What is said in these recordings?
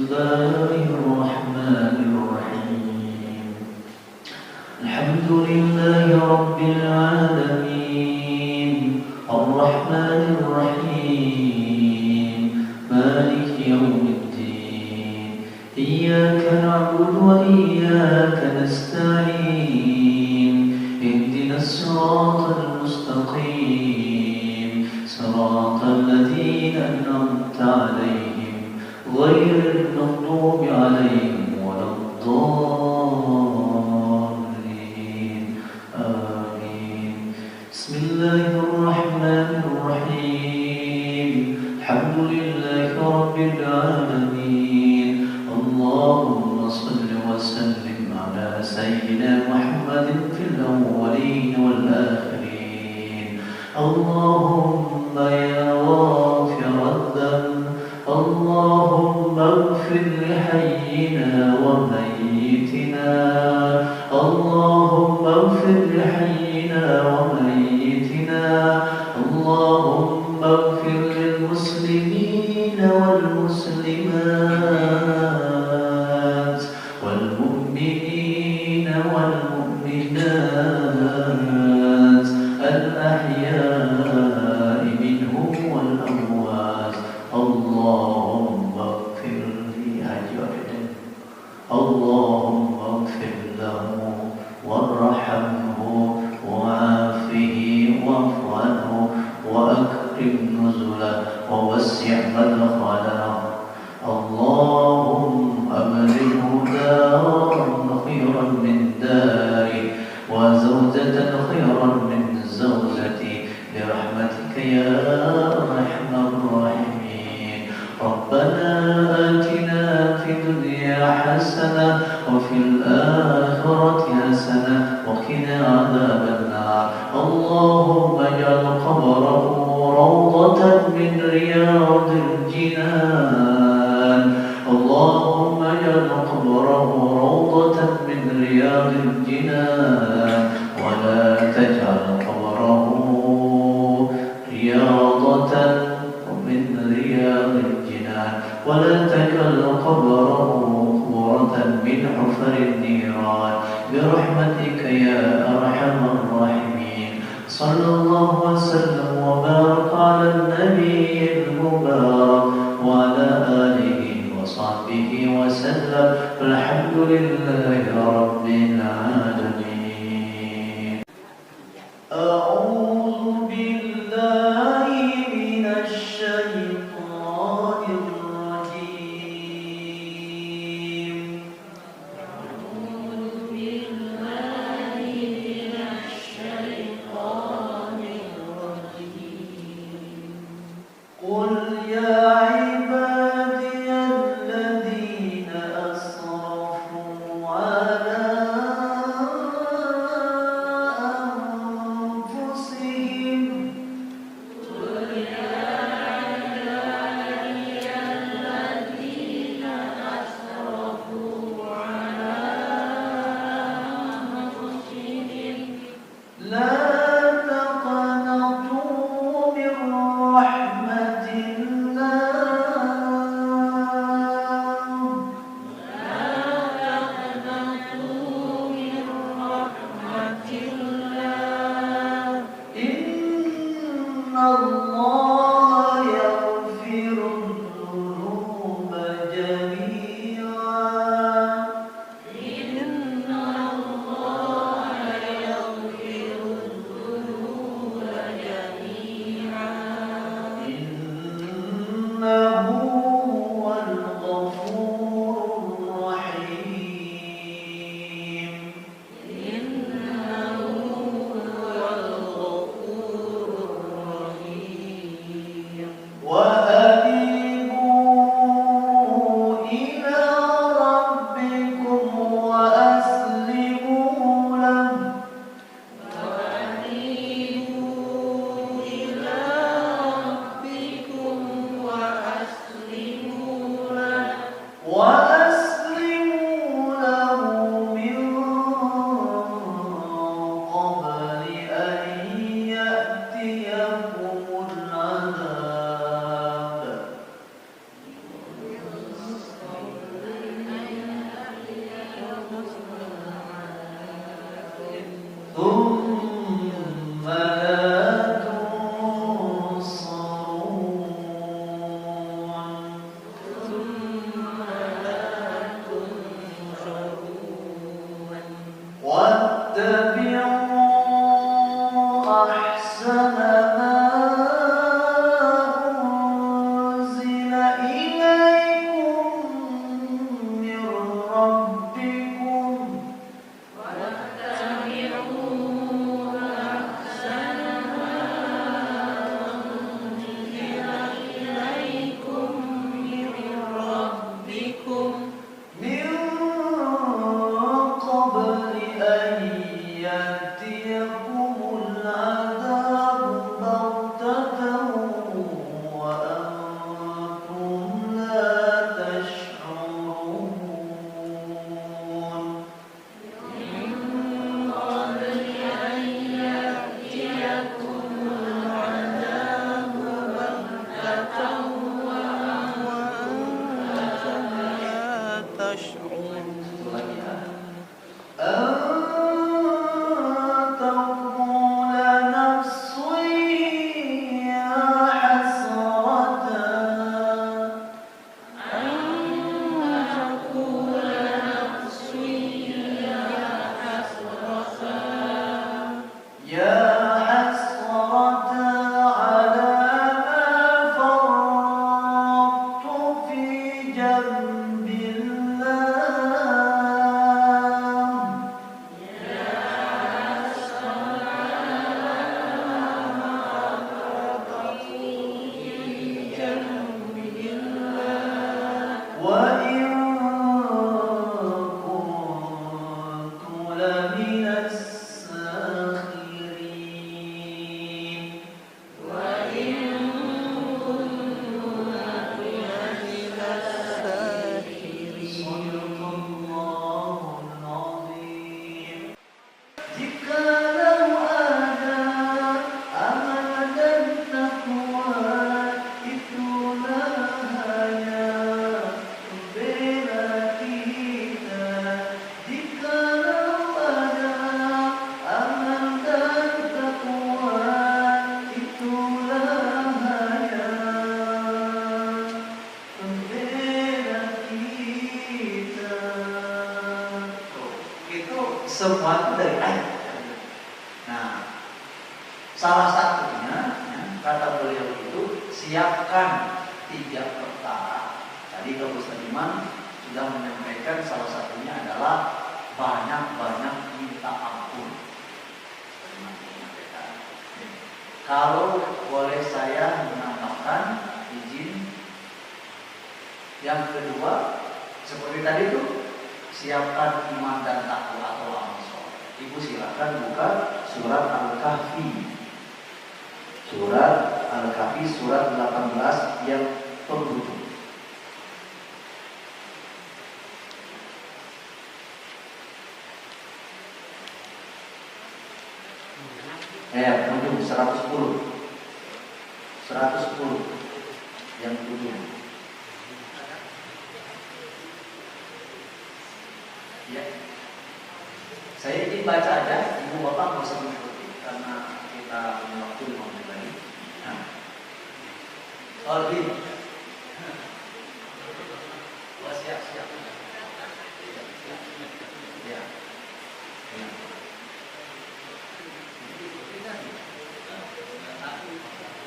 الله الرحمن الرحيم. الحمد لله رب العالمين الرحمن الرحيم مالك يوم الدين. إياك نعبد وإياك نستعين. اهدنا الصراط المستقيم صراط الذين أنعمت عليهم غير المغضوب عليهم ولا الضالين آمين. بسم الله الرحمن الرحيم. الحمد لله رب العالمين. اللهم صل وسلم على سيدنا محمد في الأولين والآخرين. اللهم يا غافر الذنب اللهم اغفر لحينا وميتنا. اللهم اغفر لحينا وميتنا. اللهم اغفر للمسلمين والمسلمات والمؤمنين والمؤمنات الأحياء منهم والأموات. اللهم اغفر لي اللهم اغفر له وارحمه وعافه واعف عنه وأكرم نزله ووسع مدخله. اللهم أبدله دارا خيرا من داري وزوجة خيرا من زوجتي برحمتك يا أرحم الراحمين. ربنا آتنا في الدنيا حسنة وفي الآخرة حسنة وقنا عذاب النار. اللهم اجعل قبره روضة من رياض الجنان. اللهم اجعل قبره روضة من رياض الجنان ولا تجعل قبره رياضة من رياض الجنان ولا تجعل قبره قبورة من حفر النيران برحمتك يا أرحم الراحمين. صلى الله وسلم وبارك على النبي المبارك وعلى آله وصحبه وسلم. الحمد لله رب العالمين. أعوذ بالله من الشيطان الرجيم. أعوذ بالله من الشيطان الرجيم. قل يا عبادي الذين أسرفوا على أنفسهم لا تقنطوا من رحمة الله. إن الله يغفر الذنوب جميعا. إنه هو الغفور الرحيم. وأنيبوا إلى ربكم وأسلموا له من قبل أن يأتيكم العذاب من قبل أن يأتيكم العذاب بغتة وأنتم لا تشعرون أن تقول نفس يا حسرة على ما فرطت في جنب الله وإن كنت لمن الساخرين صدق الله العظيم Jikalau ada amal dan takwa, itulah hanya bela kita. Jikalau ada amal dan takwa, itulah hanya bela kita. Itu semua dari ayat. Nah, salah satunya kata beliau itu siapkan 3 perkara. Tadi Pak Ustaz Iman sudah menyampaikan salah satunya adalah banyak-banyak minta ampun. Kalau boleh saya menambahkan izin yang kedua seperti tadi itu siapkan iman dan takwa atau amal soleh. Ibu silakan buka surat Al-Kahfi. Surat Al-Kahfi surat 18 yang penghujung. Penghujung 110. 110 yang ujung. Ya. Saya ingin baca aja, ibu bapak nggak usah mengikuti karena kita punya waktu 5 menit lagi. Nah, Orbi, siap. Ya.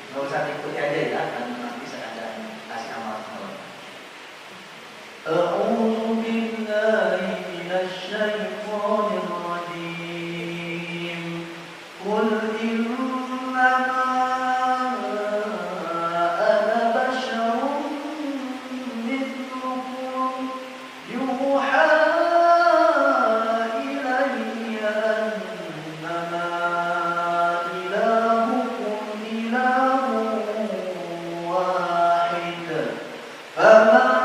Nggak usah ikuti aja ya, karena nanti saya ada kasih amalan. أعوذ بالله من الشيطان الرجيم قل إنما أنا بشر مثلكم يوحى إلي أنما إلهكم إله واحد فمن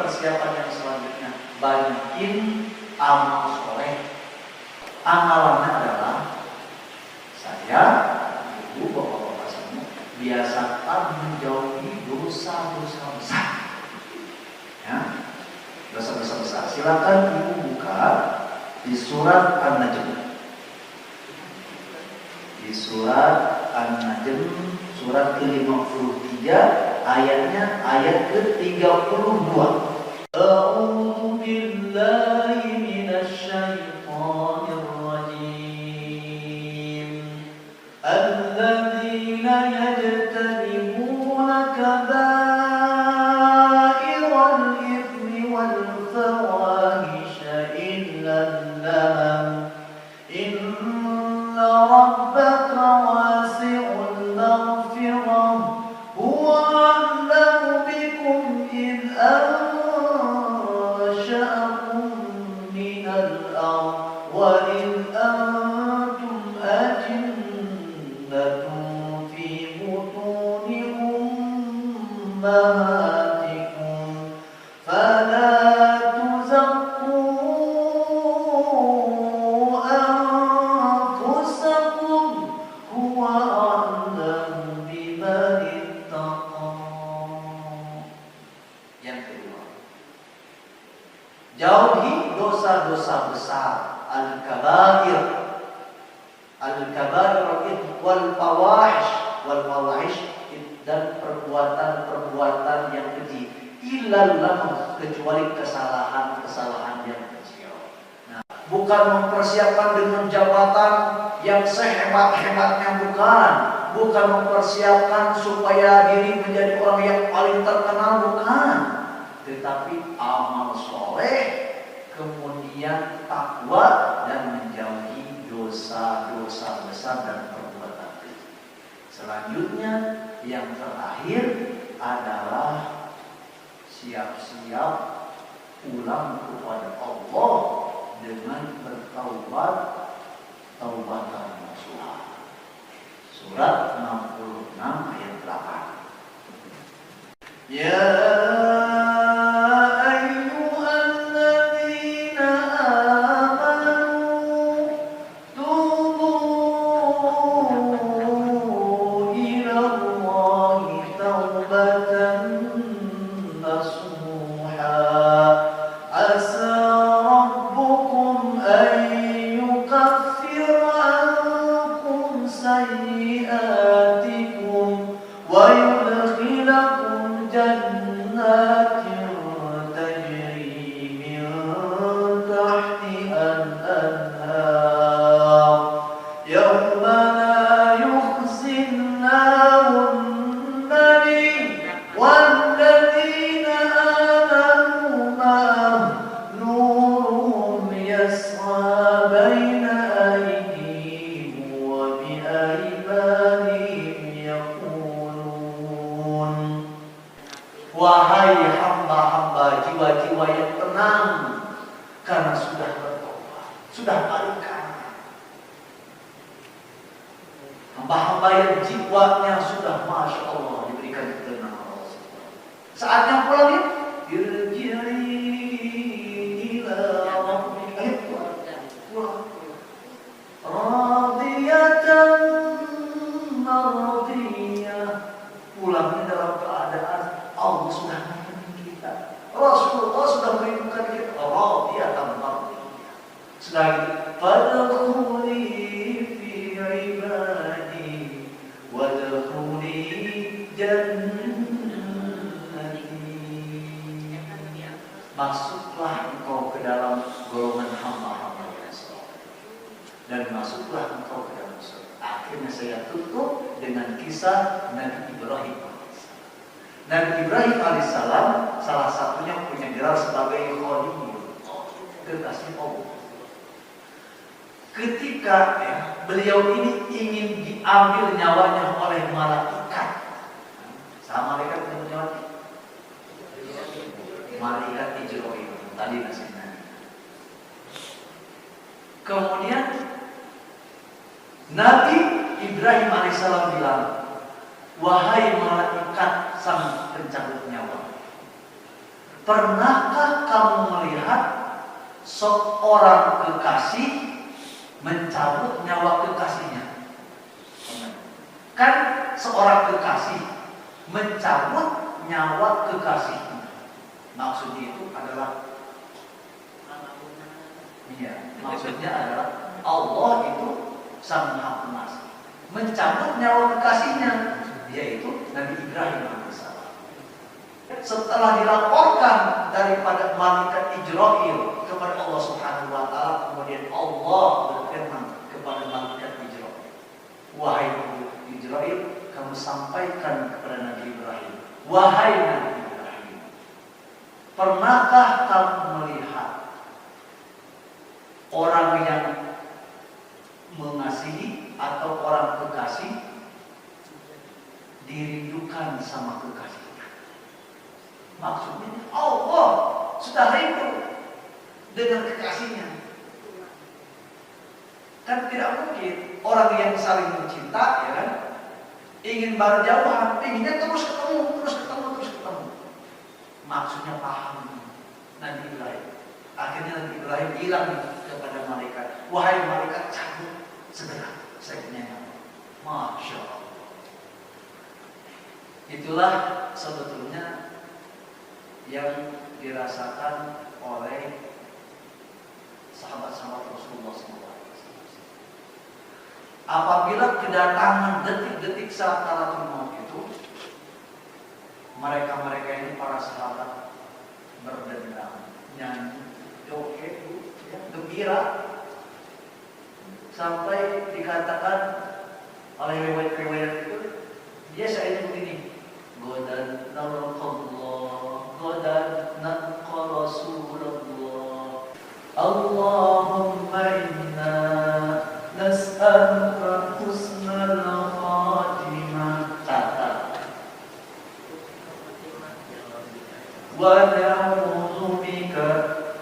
persiapan yang selanjutnya, banyakin amal soleh. Amalannya adalah saya, ibu, bapak-bapak semua biasakan menjauhi dosa-dosa besar. Ya, dosa-dosa besar. Silakan ibu buka di surat An-Najm. Di surat An-Najm surat ke-53 ayatnya ayat ke-32. A'udzu billahi minasy syaithanir rajim. alladzina yajtanibuna kabairal ithmi wal fawahisha illa lamam inna rabbaka wasi'ul maghfirah huwa a'lamu bikum id ansha'akum minal ard wa id antum ajinnatun fi butuni ummahatikum fala tuzakku anfusakum huwa a'lamu biman ittaqa. Yang kedua, jauhi dosa-dosa besar, al-kabair wal fawahish dan perbuatan yang keji, illal lamam, kecuali kesalahan yang kecil. Nah, bukan mempersiapkan dengan jabatan yang sehebat-hebatnya, bukan mempersiapkan supaya diri menjadi orang yang paling terkenal, bukan, tetapi amal soleh, kemudian takwa dan menjauhi dosa-dosa besar dan perbuatan keji. Selanjutnya yang terakhir adalah siap-siap pulang kepada Allah dengan bertaubat, taubatan nasuha. Surat 66 ayat 8. Ya wahai hamba-hamba, jiwa-jiwa yang tenang karena sudah bertobat, sudah balikan. Hamba-hamba yang jiwanya sudah masya Allah diberikan ketenangan Allah. Saatnya pulang ya. Irji'i ila rabbika radiyatan mardiyah. Pulangnya dalam keadaan Allah sudah menemani kita, Rasulullah sudah merindukan kita. Radiyatan mardiyah. Sudah fadkhuli fi ibadi wadkhuli jannati. Masuklah engkau ke dalam golongan hamba-hamba yang saleh, dan masuklah engkau ke dalam surga. Akhirnya saya tutup dengan kisah Nabi Ibrahim. Nabi Ibrahim alaihissalam salah satunya punya gelar sebagai Khalil, kekasih Allah. Ketika beliau ini ingin diambil nyawanya oleh malaikat, sama malaikat yang nyawanya, malaikat Jibril tadi nasibnya. Kemudian Nabi Ibrahim alaihissalam bilang, wahai malaikat sang pencabut nyawa, pernahkah kamu melihat seorang kekasih mencabut nyawa kekasihnya? Kan seorang kekasih mencabut nyawa kekasihnya. Maksudnya itu adalah, maksudnya adalah Allah itu sang Maha Pengasih mencabut nyawa kekasihnya, yaitu Nabi Ibrahim alaihissalam. Setelah dilaporkan daripada malaikat Jibril kepada Allah Subhanahu wa taala, kemudian Allah berfirman kepada malaikat Jibril, wahai Jibril, kamu sampaikan kepada Nabi Ibrahim, wahai Nabi Ibrahim, pernahkah kamu melihat orang yang mengasihi atau orang kekasih dirindukan sama kekasihnya? Maksudnya Allah sudah rindu dengan kekasihnya. Kan tidak mungkin orang yang saling mencinta, ya kan, ingin berjauhan, inginnya terus ketemu. Maksudnya paham Nabi Ibrahim. Akhirnya Nabi Ibrahim bilang kepada malaikat, wahai malaikat, cabut segera sayapnya. Masya Allah. Itulah sebetulnya yang dirasakan oleh sahabat-sahabat Rasulullah SAW. Apabila kedatangan detik-detik sakaratul maut itu, mereka ini para sahabat berdendam, nyanyi, joget, ya, gembira, sampai dikatakan oleh riwayat-riwayat itu, dia saya begini, godan nalqallah, godan nalqa Rasulullah, Allahumma inna nas'aluka husnal khatimah, wa na'udzu bika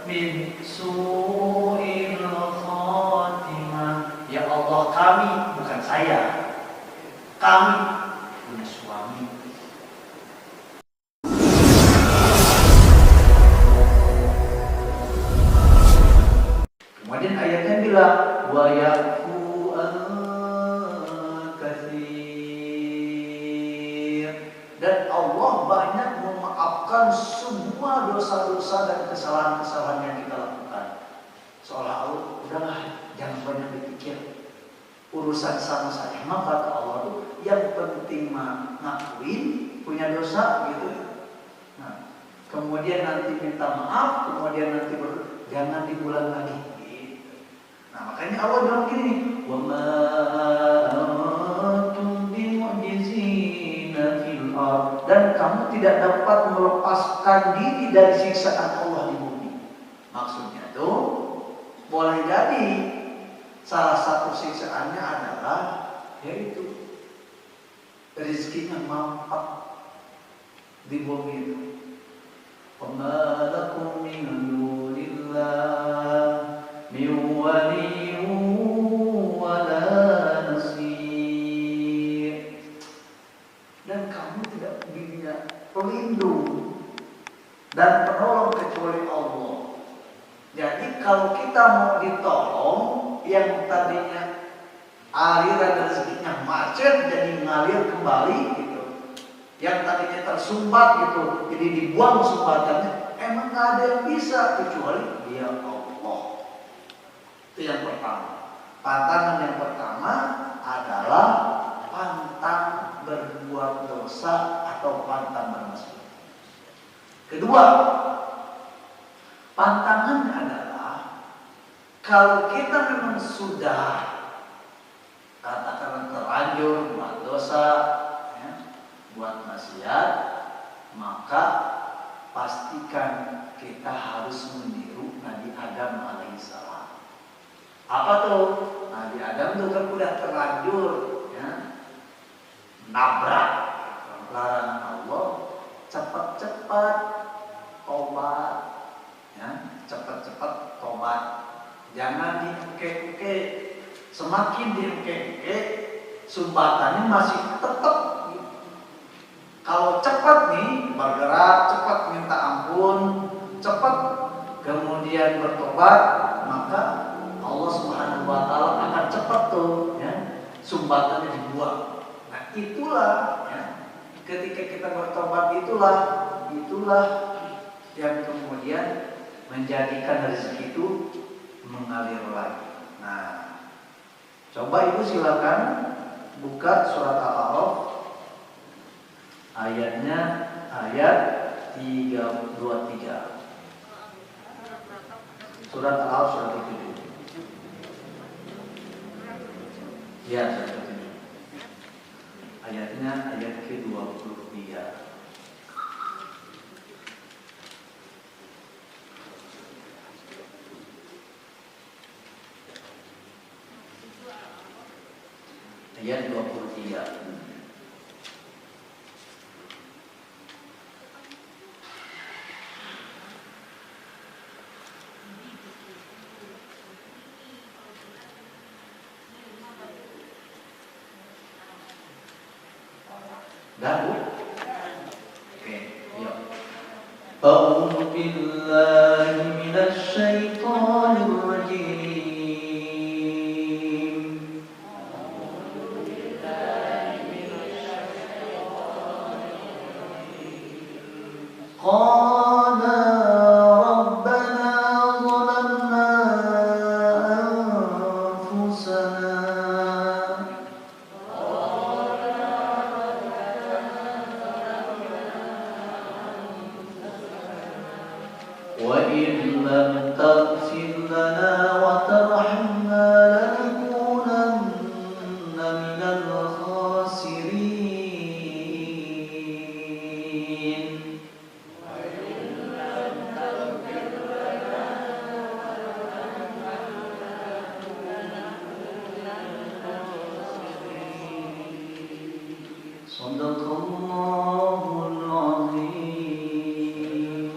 min su'il khatimah. Ya Allah, kami, bukan saya, kami punya suami. Kemudian ayatnya bilang wa yafu katsir, dan Allah banyak memaafkan semua dosa-dosa dan kesalahan-kesalahan yang kita lakukan. Seolah-olah udahlah, jangan banyak berpikir, urusan sama saya. Maka kata Allah tuh yang penting ngakuin punya dosa gitu. Nah, kemudian nanti minta maaf, kemudian nanti jangan diulang lagi. Nah, makanya Allah bilang gini, wa ma antum bimu'jizina fil ard, dan kamu tidak dapat melepaskan diri dari siksaan Allah di bumi. Maksudnya tuh boleh jadi salah satu siksaannya adalah yaitu rezekinya mampet di bumi itu. Wa ma lakum min dunillahi min waliyyin wala nasir, dan kamu tidak punya pelindung dan penolong kecuali Allah. Jadi kalau kita mau ditolong, yang tadinya aliran rezekinya macet jadi ngalir kembali gitu, yang tadinya tersumbat gitu jadi dibuang sumbatannya, emang gak ada yang bisa kecuali Dia Allah. Itu yang pertama. Pantangan yang pertama adalah pantang berbuat dosa atau pantang bermaksiat. Kedua, pantangannya adalah kalau kita memang sudah katakanlah terlanjur buat dosa, ya, buat maksiat, maka pastikan kita harus meniru Nabi Adam alaihissalam. Apa tuh? Nabi Adam tuh kan udah terlanjur, ya, nabrak larangan Allah, cepat-cepat tobat, ya, cepat-cepat tobat. Jangan diengke-engke. Semakin diengke-engke, sumbatannya masih tetap. Kalau cepat nih bergerak, cepat minta ampun, cepat kemudian bertobat, maka Allah Subhanahu wa taala akan cepat tuh, ya, sumbatannya dibuang. Nah, itulah, ya, ketika kita bertobat itulah yang kemudian menjadikan rezeki itu mengalir lagi. Nah, coba Ibu silakan buka surat Al-A'raf ayatnya, ayat 323. Surat Al-A'raf surat 7. Ya, surat 7. Ayatnya ayat ke-23. Ayat 23. Dah, Bu? Oke, yuk. A'udzu billahi minasy syaithanir rajim. Qala rabbana zalamna anfusana وَإِن لَّمْ تَغْفِرْ لَنَا وَتَرْحَمْنَا لَنَكُونَنَّ مِنَ الْخَاسِرِينَ. Shadaqallahul Azim.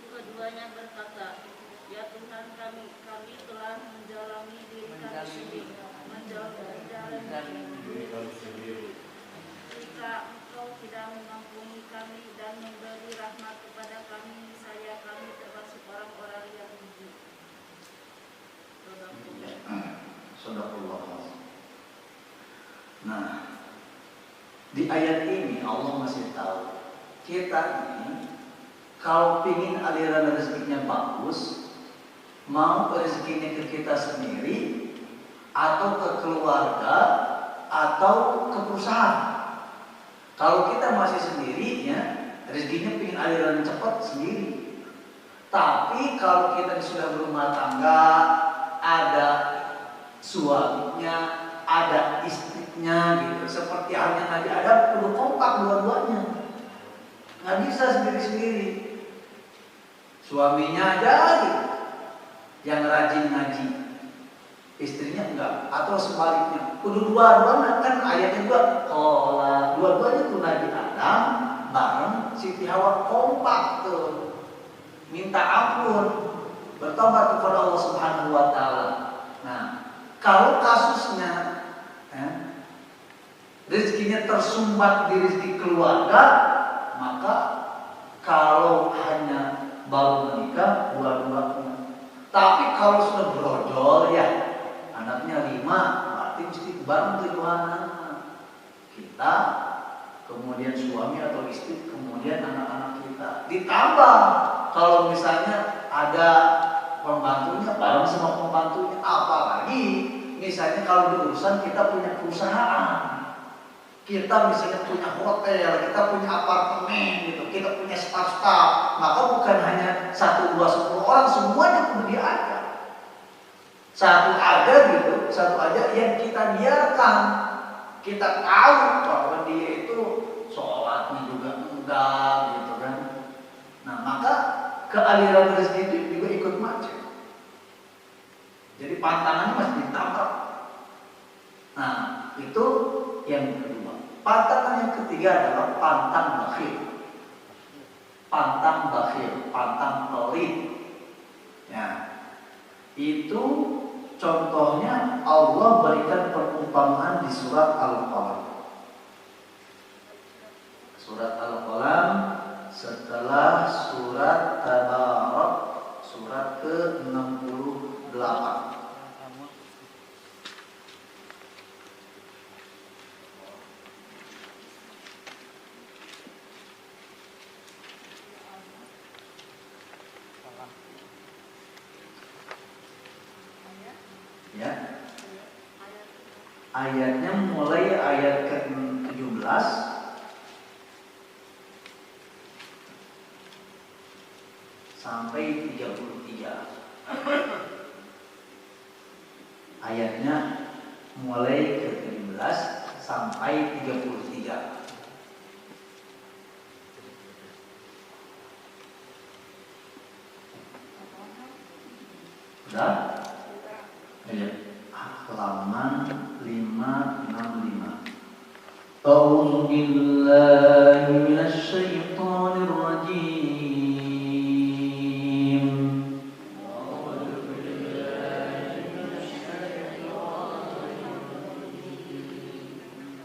Keduanya berkata, "Ya Tuhan kami, kami telah menjalani diri kami sendiri, jika Engkau tidak mengampuni kami dan memberi rahmat kepada kami, niscaya kami termasuk orang-orang yang rugi." Shadaqallah. Nah, di ayat ini Allah masih tahu kita ini kalau ingin aliran rezekinya bagus, mau rezekinya ke kita sendiri, atau ke keluarga, atau ke perusahaan. Kalau kita masih sendiri, ya rezekinya ingin aliran cepat sendiri. Tapi kalau kita sudah berumah tangga, ada suaminya, ada istrinya, gitu. Seperti halnya Nabi Adam, perlu kompak dua-duanya. Nggak bisa sendiri-sendiri. Suaminya aja gitu, yang rajin ngaji, istrinya enggak, atau sebaliknya. Kudu dua-duanya, kan ayatnya juga kalau dua-duanya tuh Nabi Adam bareng Siti Hawa kompak tuh, minta ampun, bertobat kepada Allah Subhanahu wa taala. Nah, kalau kasusnya rezekinya tersumbat di rezeki keluarga, maka kalau hanya baru menikah dua-duanya. Tapi kalau sudah berojol, ya anaknya 5, berarti mesti bareng 7 anak. Kita, kemudian suami atau istri, kemudian anak-anak kita. Ditambah kalau misalnya ada pembantunya, bareng sama pembantunya. Apalagi misalnya kalau di urusan kita punya perusahaan, kita misalnya punya hotel, kita punya apartemen gitu, kita punya staff, maka bukan hanya 1, 2, 10 orang, semuanya perlu diajak. Satu aja gitu, satu aja yang kita biarkan, kita tahu bahwa dia itu sholatnya juga enggak gitu kan. Nah, maka kealiran rezeki itu juga ikut macet. Jadi pantangannya masih ditambah. Nah, itu yang kedua. Pantangan yang ketiga adalah pantang bakhil. Pantang bakhil, pantang pelit. Ya, itu contohnya Allah berikan perumpamaan di surat Al-Qalam. Surat Al-Qalam setelah surat Tabarak, surat ke-68. Ya. Ayatnya mulai ayat ke-17 sampai 33. Ayatnya mulai ke-17 sampai 33. Sudah? Ayo. Halaman 565. A'udzu billahi minasy syaithanir rajim.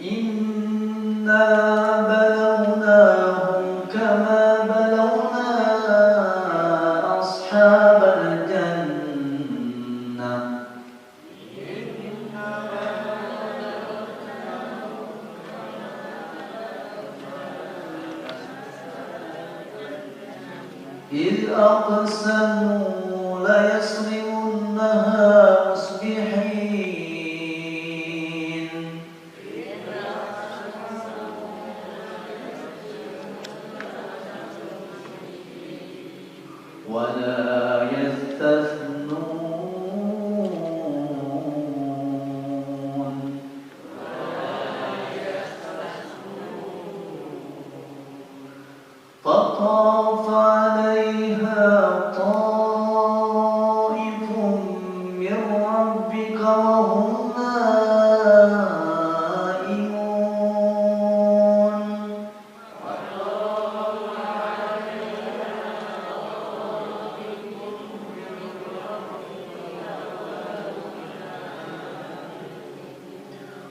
Inna balawnahum kama balawna ashabal jannah. إذ أقسموا ليصرمنها مصبحين ولا يستثنون فطاف عليها طائف من ربك وهم نائمون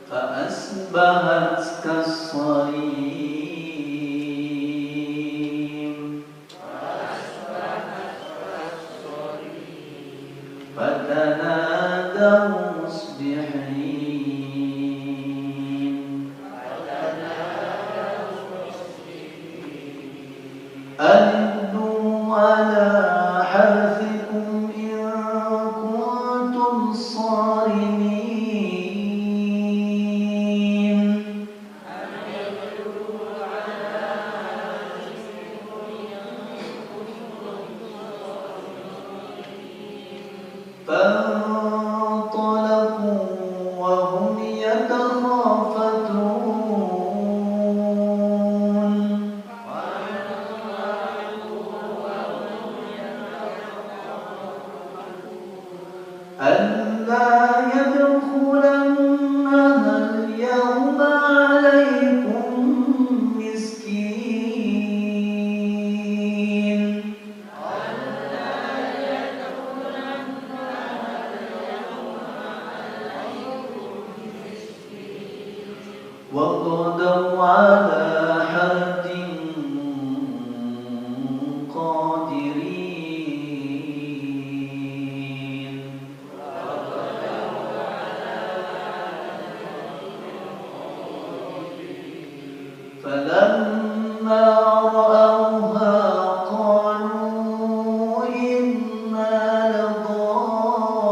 فأصبحت كالصريم فتنادوا مصبحين أن اغدوا على حرثكم إن كنتم صارمين فانطلقوا وهم يتخافتون ألا يدخلنها اليوم عليكم مسكين وغدوا على حرد قادرين فلما رأوها قالوا إنا لضالون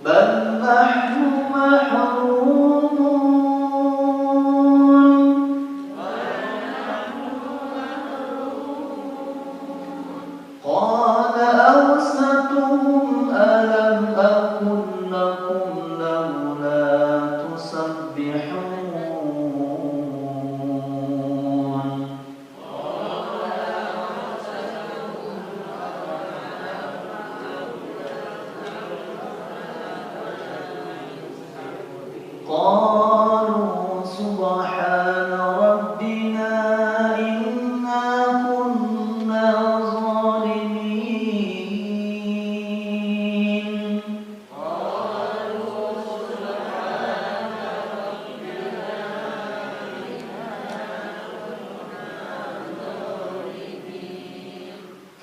بل نحن محرومون قال أوسطهم ألم أقل لكم لولا تسبحون قالوا سبحان ربنا إنا كنا ظالمين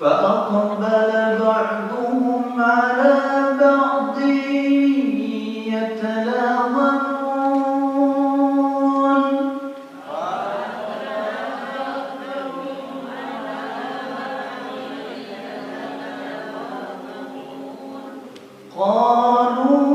فأقبل بعضهم على بعض يتلاومون قالوا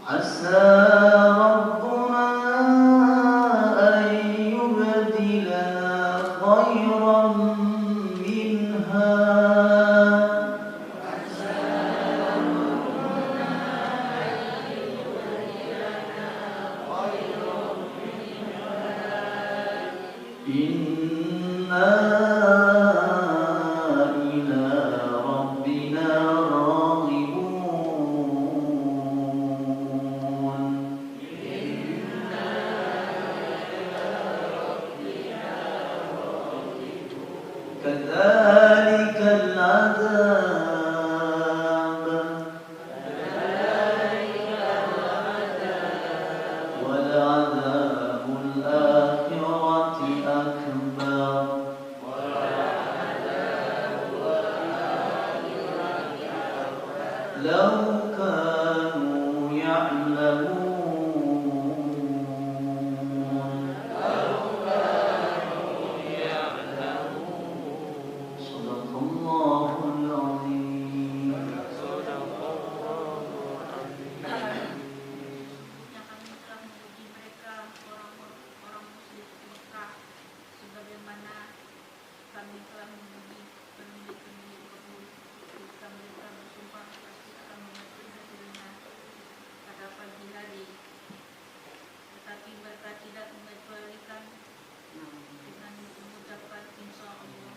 Asa Rabbuna an yubdilana khairan minha. Inna ila rabbina raghibun. Kadzalika al-'adzab wal 'adzabul akhirati akbar. Law kanu ya'lamun. Shadaqallahul 'azim. Yang kami telah menguji mereka orang musyrik Mekah, sebagaimana kami telah menguji pemilik-pemilik kebun ketika mereka bersumpah pasti akan memetik hasilnya pada pagi hari, tetapi mereka tidak mengecualikan dengan mengucapkan insya Allah.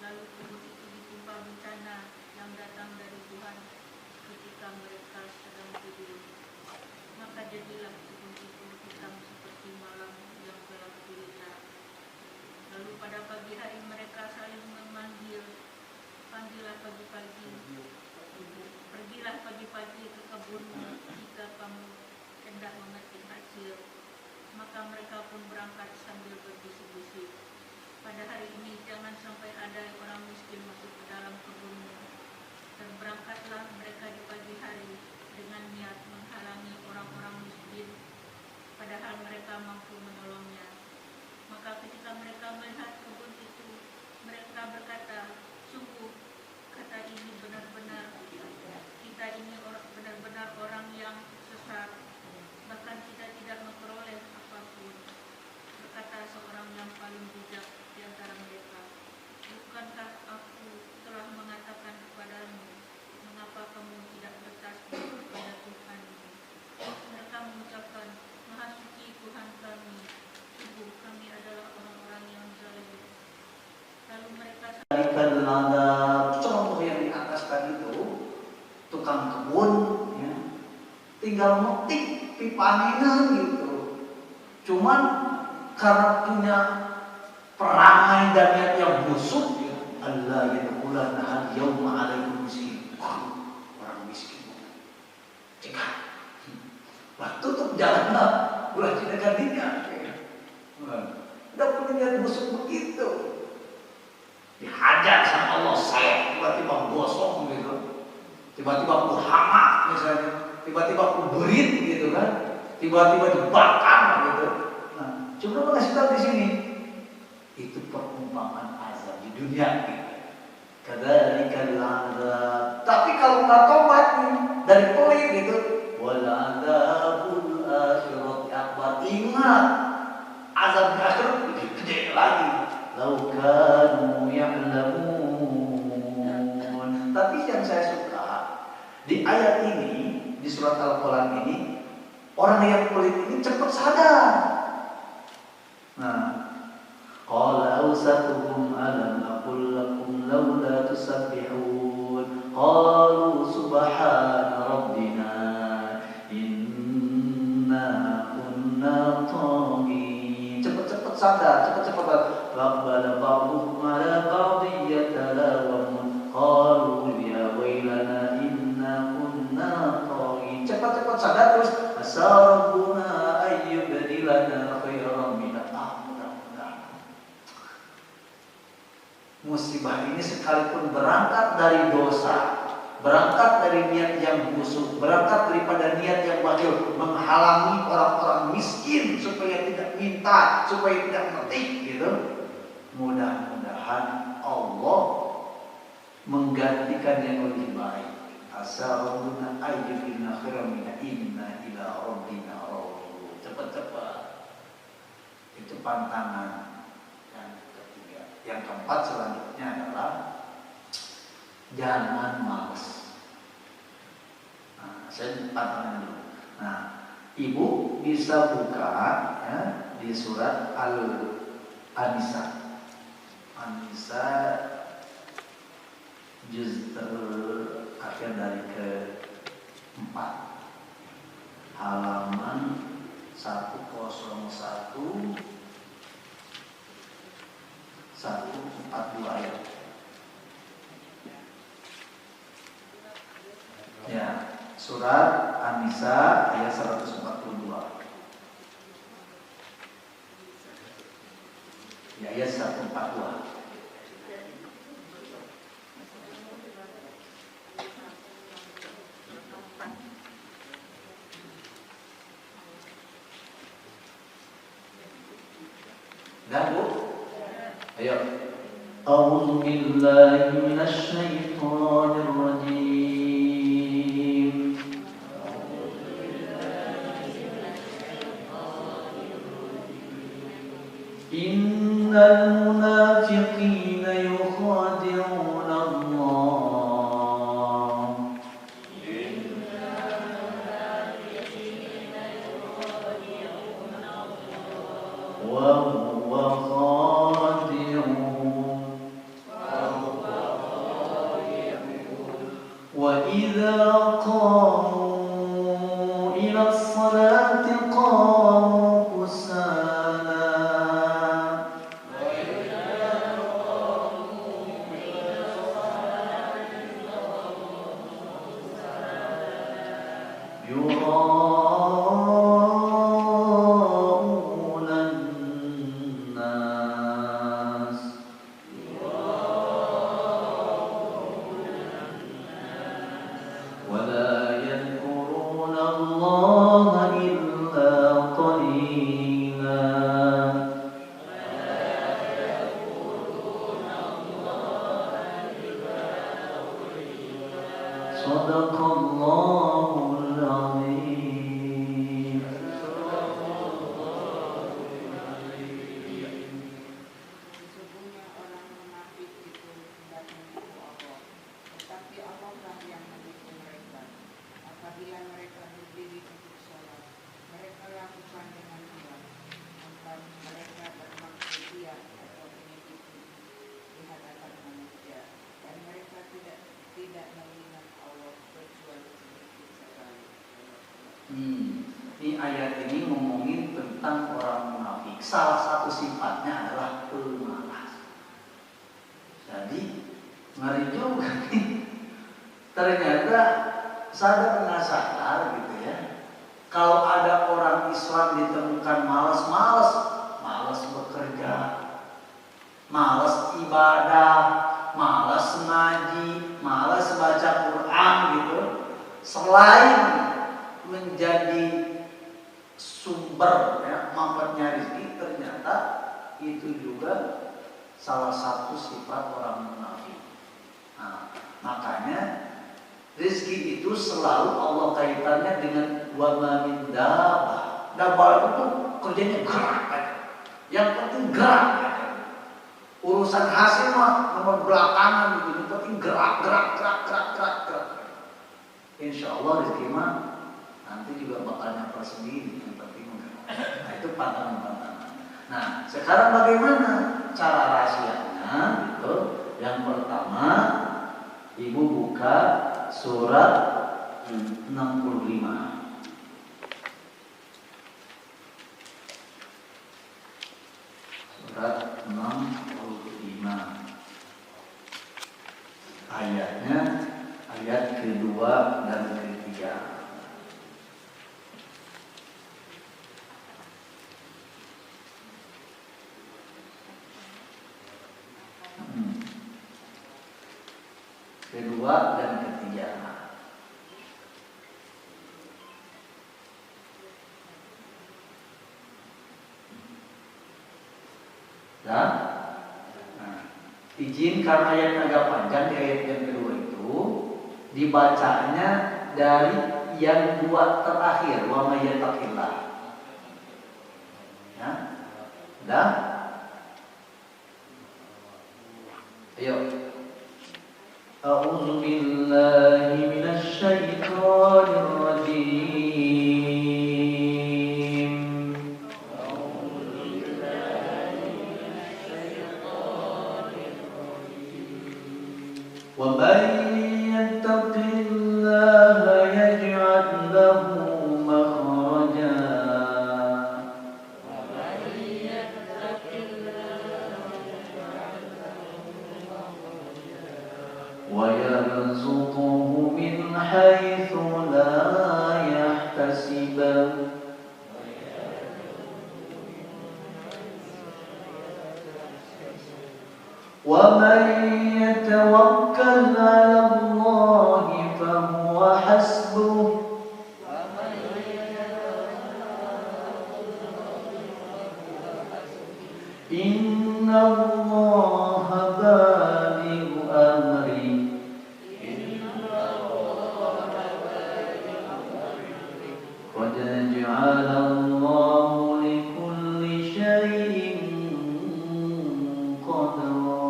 Lalu kebun itu ditimpa bencana yang datang dari Tuhan ketika mereka sedang tidur. Maka jadilah kebun itu hitam seperti malam yang gelap gulita. Lalu pada pagi hari mereka saling memanggil, panggillah pagi-pagi, pergilah pagi-pagi ke kebunmu jika kamu hendak memetik hasil. Maka mereka pun berangkat sambil berbisik-bisik. Pada hari ini jangan sampai ada orang miskin masuk ke dalam kebunmu. Dan berangkatlah mereka di pagi hari dengan niat menghalangi orang-orang miskin, padahal mereka mampu menolongnya. Maka ketika mereka melihat kebun itu, mereka berkata, sungguh kata ini benar-benar kita ini benar-benar orang yang sesat, bahkan kita tidak memperoleh apapun. Berkata seorang yang paling bijak di antara mereka, bukankah aku telah mengatakan kepadamu, mengapa kamu tidak bertasbih kepada Tuhanmu? Mereka mengucapkan, Maha Suci Tuhan kami, sungguh kami adalah orang-orang yang zalim. Lalu mereka Contoh yang di atas tadi itu tukang kebun ya, tinggal metik pipanenan gitu. Cuman karena punya perangai dan niat yang busuk ya, Allah yadkhulanna al-yawma 'alaikum miskin. Orang miskin cekak. Wah, tutup jalannya, ulah tidak gantinya. Udah punya niat busuk begitu. Dihajar sama Allah, saya tiba-tiba gosong gitu, tiba-tiba aku hama misalnya, tiba-tiba aku berit gitu kan, tiba-tiba dibakar gitu. Nah, coba kasih tahu di sini, itu perumpamaan azab di dunia. Kadzalikal azab. Tapi kalau nggak tobat nih, dari pelit gitu, wal azabul akhirati akbar. Ingat, azab di akhirat lebih gede lagi. Lau kanu ya'lamun. Tapi yang saya suka di ayat ini, di surat Al-Quran ini, orang yang pelit ini cepat sadar. Nah, qala awsatuhum alam aqul lakum laula tusabbihun qalu subhana rabbina inna kunna taghin. Cepat-cepat sadar, cepat-cepat Rabbana ba'duhum ala ba'din yatalawamun qalu ya wailana inna kunna taghin. Cepat-cepat sadar terus asarabuna ayyubdilana khairan minat. Mudah-mudahan musibah ini sekalipun berangkat dari dosa, berangkat dari niat yang busuk, berangkat daripada niat yang bakil menghalangi orang-orang miskin supaya tidak minta, supaya tidak memetik gitu. Mudah-mudahan Allah menggantikan yang lebih baik. Asauna ayyidina khairan min inna ila rabbina raghibun. Cepat-cepat. Itu pantangan yang ketiga. Yang keempat selanjutnya adalah jangan malas. Nah, saya pantangan dulu. Nah, ibu bisa buka ya, di surat Al-Anisa. Anisa juz akhir dari ke-4 halaman 101 142 ayat. Ya, surat An-Nisa ayat 142. Ya, ayat 142. Dah, Bu? Ayo. A'udzu billahi minasy syaithanir rajim. Innal munafiqina yukhadi'una Allah. Wa huwa khadi'uhum. Wa idza qamu ila as-salati qamu kusala. Yura'una an-nas. ولا يذكرون الله إلا قليلا. صدق الله العظيم. Sesungguhnya orang munafik itu tidak menipu Allah, tetapi Allah lah yang menipu mereka. Apabila mereka berdiri untuk sholat, mereka lakukan dengan diam, maka mereka bermaksud diam atau menyakiti di hadapan manusia, dan mereka tidak mengingat Allah kecuali sedikit sekali. Ini ayat ini ngomongin tentang orang munafik. Salah satu sifatnya adalah pemalas. Jadi ngeri juga nih. Ternyata sadar nggak sadar gitu ya. Kalau ada orang Islam ditemukan malas bekerja, malas ibadah, malas ngaji, malas baca Quran gitu. Selain menjadi sumber ya, mampetnya rezeki, ternyata itu juga salah satu sifat orang munafik. Nah, makanya rezeki itu selalu Allah kaitannya dengan wa ma min dabbah. Dabbah itu kerjanya gerak aja. Yang penting gerak aja. Urusan hasil mah nomor belakangan gitu. Yang penting gerak. Insya Allah rezeki mah nanti juga bakal nyamper sendiri, yang penting enggak. Nah, itu pantangan-pantangan. Nah, sekarang bagaimana cara rahasianya gitu? Yang pertama, ibu buka surat 65. Surat 65. Ayatnya ayat kedua dan ketiga. Kedua dan ketiga. Dan izinkan ayat agak panjang di ayat yang kedua itu dibacanya dari yang dua terakhir, wa may yattaqillah. Ya, udah. Ayo. A'udzu billahi minasy syaithanir rajim. Wa may yattaqillaha yaj'al lahu makhraja ويرزقه من حيث لا يحتسب ومن يتوكل على الله فهو حسبه إن الله بالغ أمره قد جعل الله لكل شيء قدرا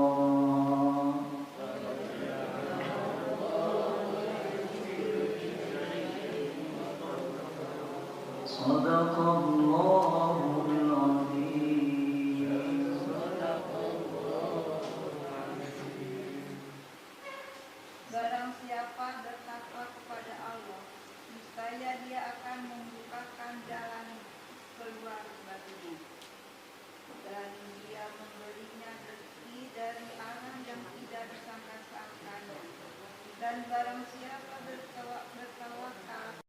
صدق الله العظيم. Barang siapa bertakwa kepada Allah, niscaya Dia akan membukakan jalan keluar baginya, dan Dia memberinya rezeki dari arah yang tidak disangka-sangka. Dan barang siapa bertawakal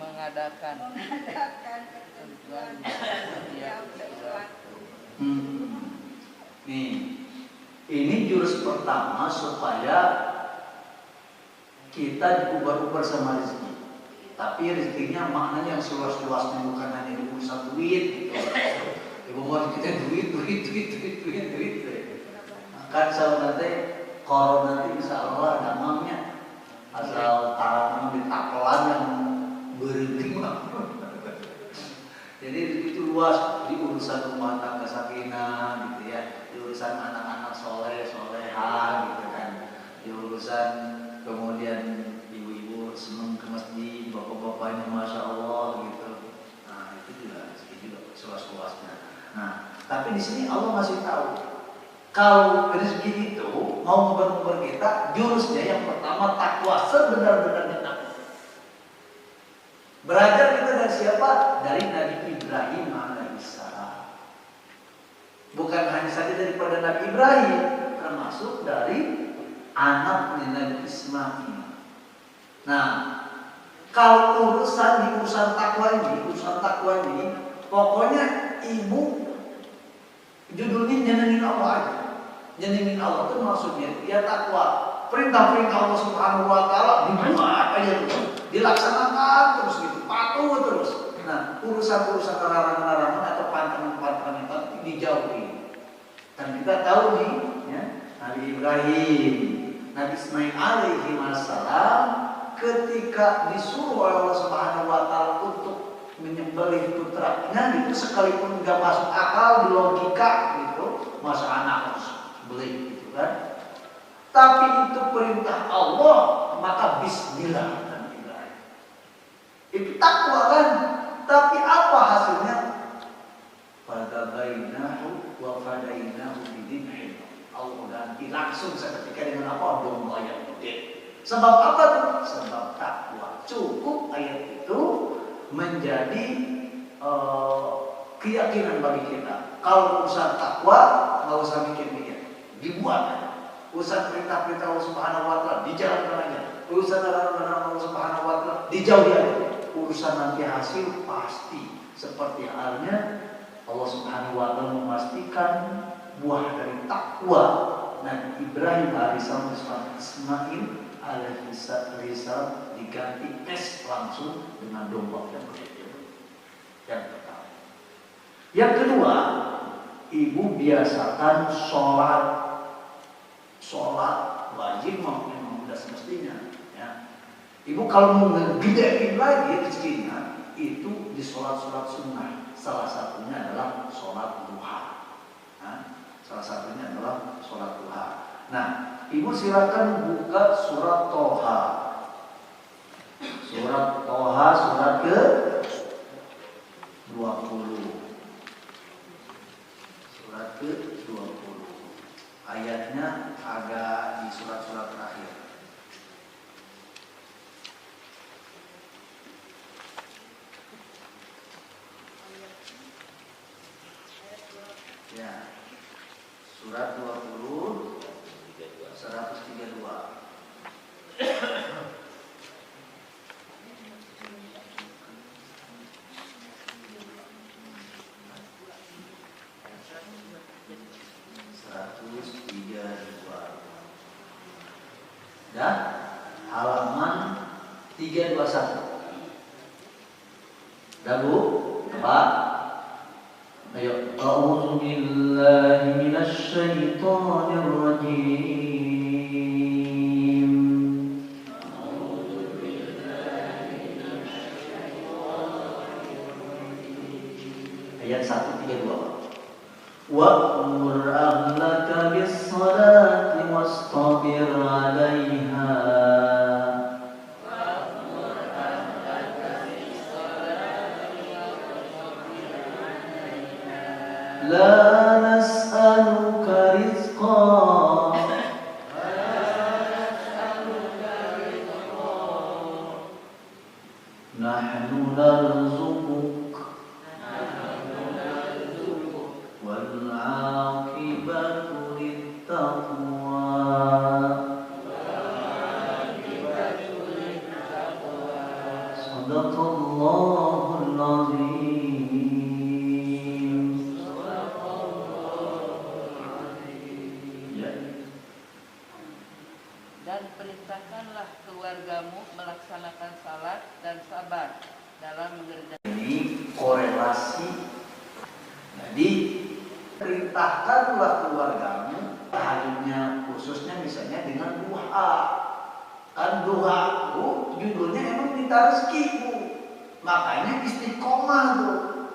mengadakan ketentuan yang sesuatu. Nih, ini jurus pertama supaya kita diubar-ubar sama rezeki. Tapi rezekinya maknanya yang seluas-luasnya, bukan hanya di urusan duit gitu. Ibu mau kita duit. Kan saya nanti kalau nanti insya Allah ada mamnya asal tarangan di tapelan yang berlima. Jadi itu luas di urusan rumah tangga sakinah gitu ya, di urusan anak-anak solehah gitu kan, di urusan kemudian ibu-ibu senang ke masjid, bapak-bapaknya masya Allah gitu. Nah itu juga seluas-luasnya. Nah tapi di sini Allah masih tahu kalau rezeki itu mau member kita, jurusnya yang pertama takwa sebenar-benarnya takwa. Belajar kita dari siapa? Dari Nabi Ibrahim alaihissalam. Bukan hanya saja daripada Nabi Ibrahim, termasuk dari anak Nabi Ismail. Nah, kalau urusan takwa ini, pokoknya ibu judulnya nyenengin Allah aja. Nyenengin Allah itu maksudnya dia takwa. Perintah-perintah Allah Subhanahu wa taala dibuat aja terus, dilaksanakan terus gitu, patuh terus. Nah, urusan-urusan larangan-larangan atau pantangan-pantangan itu dijauhi. Dan kita tahu nih, ya, Nabi Ibrahim, Nabi Ismail alaihi wassalam ketika disuruh oleh Allah Subhanahu wa taala untuk menyembelih putranya itu sekalipun enggak masuk akal di logika gitu, masa anak harus beli gitu kan. Tapi itu perintah Allah, maka bismillah dan Ibrahim. Itu takwa kan? Tapi apa hasilnya? Fadabainahu wa fadainahu bidibhin. Allah ganti langsung seketika dengan apa? Domba yang gede. Sebab apa tuh? Sebab takwa. Cukup ayat itu menjadi keyakinan bagi kita. Kalau urusan takwa, nggak usah mikir-mikir, dibuat aja. Urusan perintah-perintah Allah Subhanahu wa taala dijalankan aja. Urusan larangan-larangan Allah Subhanahu wa taala dijauhi aja. Urusan nanti hasil pasti. Seperti halnya Allah Subhanahu wa taala memastikan buah dari takwa Nabi Ibrahim alaihissalam dan Ismail alaihissalam diganti langsung dengan domba yang berbeda. Yang pertama. Yang kedua, ibu biasakan sholat sholat wajib memang sudah semestinya. Ya. Ibu kalau mau ngegedein lagi rezekinya, itu di sholat-sholat sunnah. Salah satunya adalah sholat duha. Salah satunya adalah sholat duha. Nah, ibu silakan buka surat Toha. Surat Toha surat ke 20. Surat ke 20. Ayatnya agak di surat-surat terakhir. Ya. Surat 20 132. Dan halaman 321. Dah Bu? Apa? Ayo. A'udzu billahi minasy syaithanir rajim. Ayat 132. وَأْمُرْ أَهْلَكَ بِالصَّلَاةِ وَاصْطَبِرْ عَلَيْهَا لَا نَسْأَلُكَ رِزْقًا نَحْنُ نَرْزُقُكَ وَالْعَاقِبَةُ لِلتَّقْوَى صدق الله العظيم. Ya. Dan perintahkanlah keluargamu melaksanakan salat dan sabar dalam mengerjakan. Ini korelasi. Jadi perintahkanlah keluargamu harinya khususnya misalnya dengan duha. Kan duha itu judulnya emang minta rezeki Bu. Makanya istiqomah tuh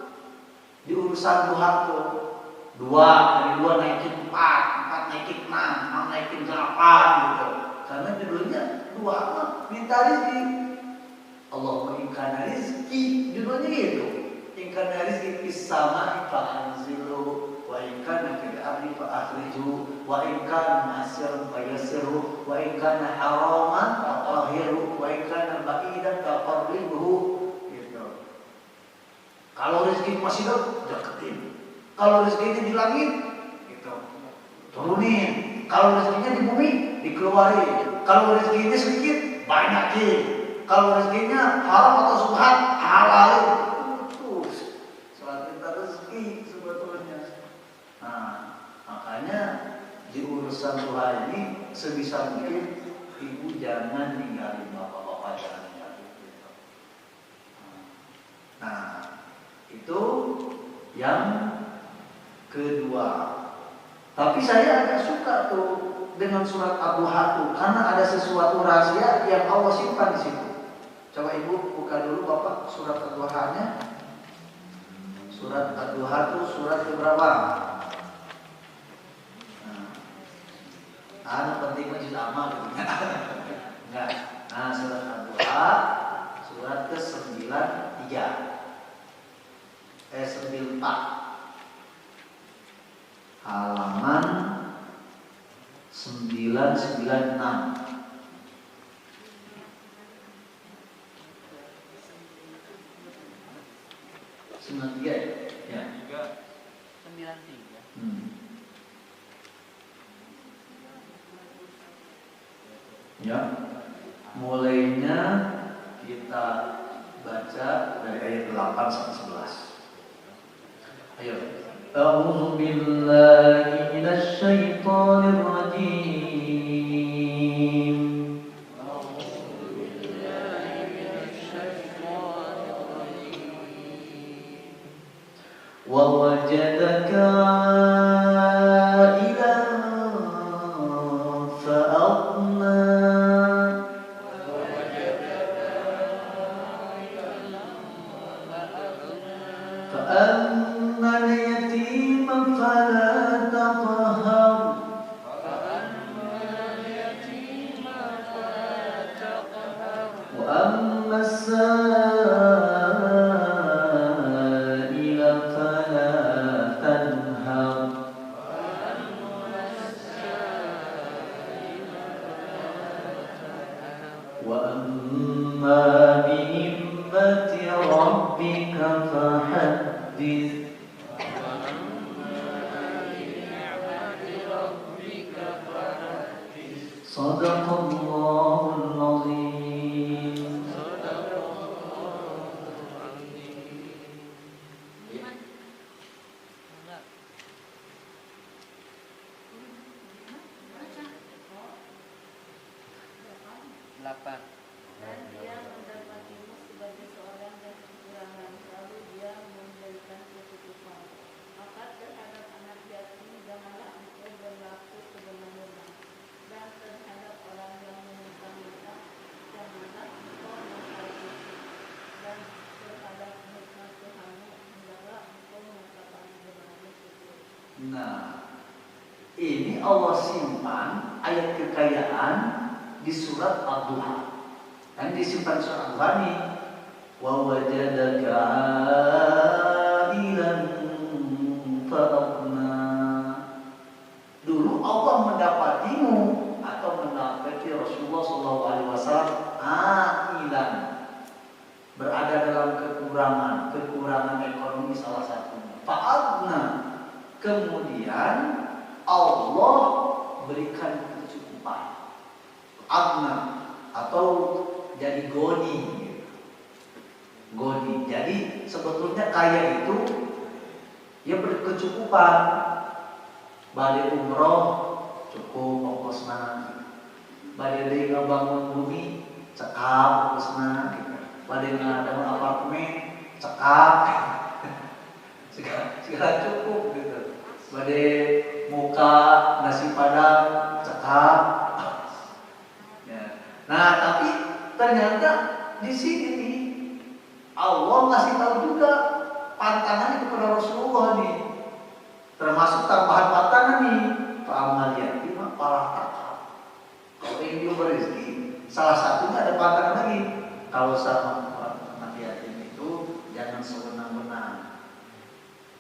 di urusan duha tuh. 2 dari 2 naikin 4 naikin 6 naikin 8 gitu. Karena judulnya duha mah minta rezeki. Allahumma in kana rizqi, judulnya gitu. In kana rizqi fis sama'i fa anzilu wa in kana fil ardi fa akhriju wa in kana asiran fa yassiru wa in kana haraman fa tahiru wa in kana ba'idan fa qarribhu gitu. Kalau rezeki masih deketin. Kalau rezekinya di langit gitu, turunin. Kalau rezekinya di bumi dikeluarin. Kalau rezekinya sedikit banyakin. Kalau rezekinya haram atau subhan, halalin. Terus salat minta rezeki sebetulnya. Nah, makanya di urusan duha ini sebisa mungkin ibu jangan ninggalin bapak-bapak, jangan ninggalin gitu. Nah, itu yang kedua. Tapi saya agak suka tuh dengan surat Ad-Duha tuh, karena ada sesuatu rahasia yang Allah simpan di situ. Coba ibu buka dulu bapak surat Ad-Duha-nya. Surat Ad-Duha tuh surat keberapa? Nah, penting mah juz amma gitu. Enggak. Nah, surat Ad-Duha surat ke-93. 94. Halaman 996. 93 ya. 93. Ya. Mulainya kita baca dari ayat 8 sampai 11. Ayo. A'udzu billahi minasy syaithanir rajim. Wa wajadaka ilan وأما بنعمة ربك فحدث صدق الله العظيم. Delapan. Dan dia mendapatimu sebagai seorang yang kekurangan, lalu dia memberikan kecukupan. Maka terhadap anak yatim janganlah engkau berlaku semena-mena, dan terhadap orang yang meminta-minta janganlah engkau menghargai, dan terhadap nikmat Tuhanmu hendaklah engkau mengatakan berbagai syukur. Nah, ini Allah simpan ayat kekayaan di surat Ad-Duha. Dan disimpan surat Al-Ghani. Wa wajadaka ailan fa'aghna. Dulu Allah mendapatimu atau mendapati Rasulullah SAW ailan, berada dalam kekurangan ekonomi salah satunya. Fa'aghna. Kemudian Allah berikan kecukupan. Agna atau jadi goni. Jadi sebetulnya kaya itu ya berkecukupan. Balik umroh cukup ongkosna. Balik deui ngabangun bumi cekap ongkosna. Balik ngabangun apartemen cekap. segala cukup gitu. Balik muka nasi padang cekap. Nah, tapi ternyata di sini nih Allah ngasih tahu juga pantangannya kepada Rasulullah nih. Termasuk tambahan pantangan nih. Fa'amal yatim falah taqhar. Kalau ingin berrezeki, salah satunya ada pantangan lagi. Kalau sama anak yatim itu jangan sewenang-wenang.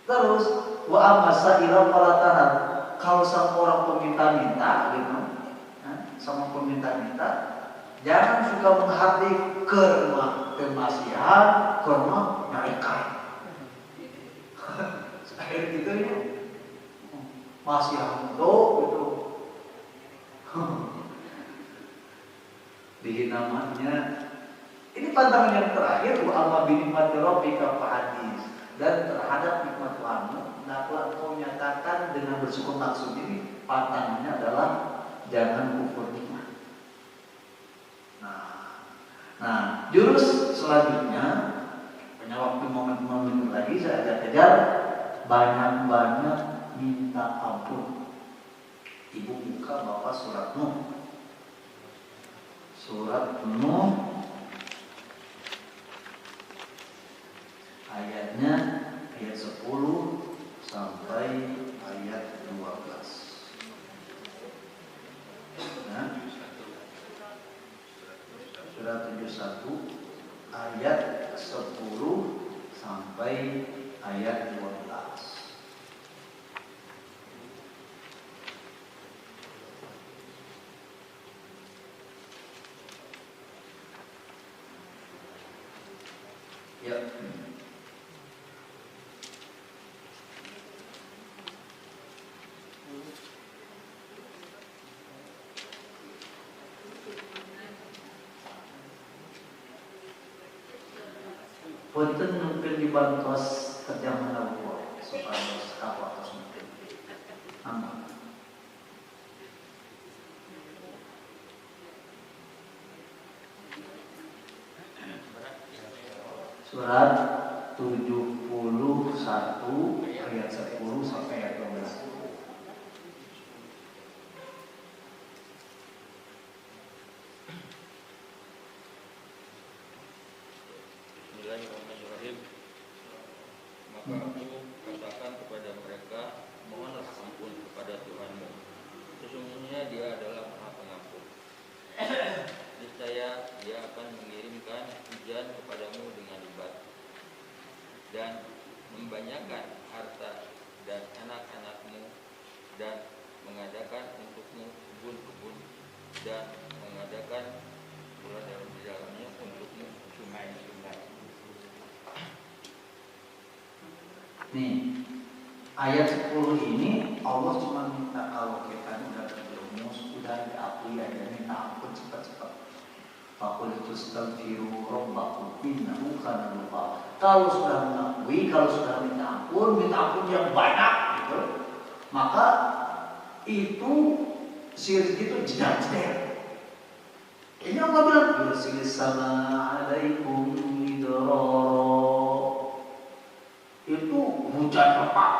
Terus wa amasa ila falah tanhar. Kalau sama orang peminta-minta gitu, sama peminta-minta, jangan suka menghardik kerma kemasihan, kerma mereka. Kayak gitu ya. Masihan itu gitu. Namanya. Ini pantangan yang terakhir, wa amma bi nikmati rabbika fahadis. Dan terhadap nikmat Tuhanmu, hendaklah engkau nyatakan dengan bersyukur. Maksud ini pantangannya adalah jangan kufur nikmat. Nah, jurus selanjutnya, punya waktu momen lagi saya agak kejar, banyak-banyak minta ampun. Ibu buka Bapak surat Nuh. Surat Nuh ayatnya ayat 10 sampai ayat 12. Nah, surat 71 ayat 10 sampai ayat 12. Ya. Punten mungkin dibantos terjemahan Al-Qur'an supaya apa terus mungkin. Amin. Surat 71 ayat 10 sampai ayat 12. Bismillahirrahmanirrahim. Maka aku katakan kepada mereka, mohonlah ampun kepada Tuhanmu. Sesungguhnya Dia adalah Maha Pengampun. Niscaya Dia akan mengirimkan hujan kepadamu dengan lebat dan membanyakkan harta dan anak-anakmu, dan mengadakan untukmu kebun-kebun dan mengadakan bulan Nih, ayat 10 ini Allah cuma minta kalau kita udah terjerumus, udah diakui aja, minta ampun cepat-cepat. Faqul tastaghfiru rabbakum innahu kana ghafara. Kalau sudah mengakui, kalau sudah minta ampun yang banyak gitu, maka itu syirik itu jedar-jedar. Ini Allah bilang yursilis sama alaikum midrara. Itu hujan lebat.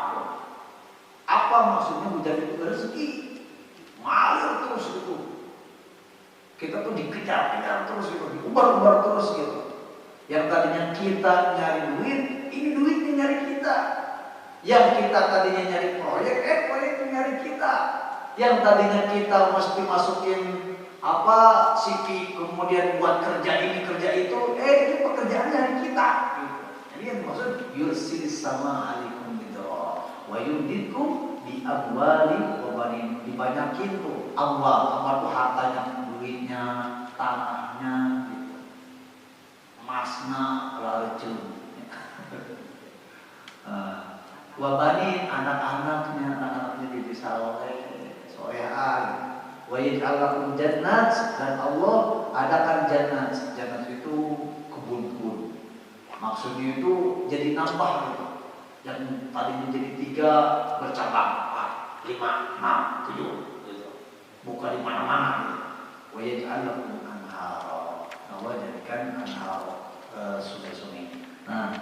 Apa maksudnya hujan itu rezeki? Ngalir terus gitu. Kita tuh dikejar-kejar terus gitu, diubar-ubar terus gitu. Yang tadinya kita nyari duit, ini duitnya nyari kita. Yang kita tadinya nyari proyek, proyeknya nyari kita. Yang tadinya kita mesti masukin apa CV, kemudian buat kerja ini kerja itu, itu pekerjaan nyari kita. Gitu. Jadi yang dimaksud yursilis sama alaikum midra wa yumditkum bi amwali wa banin. Dibanyakin tuh amwal tuh hartanya, duitnya, tanahnya, gitu. Emasnya, racun. Wabanin anak-anaknya jadi solehan. Wa yaj'alakum jannat, dan Allah adakan jannat. Jannat itu kebun-kebun. Maksudnya itu jadi nambah gitu. Yang tadinya jadi 3 bercabang, 4, 5, 6, 7 gitu. Bukan di mana-mana gitu. Wa yaj'alakum anhara. Allah jadikan anhar, sungai-sungai. Nah,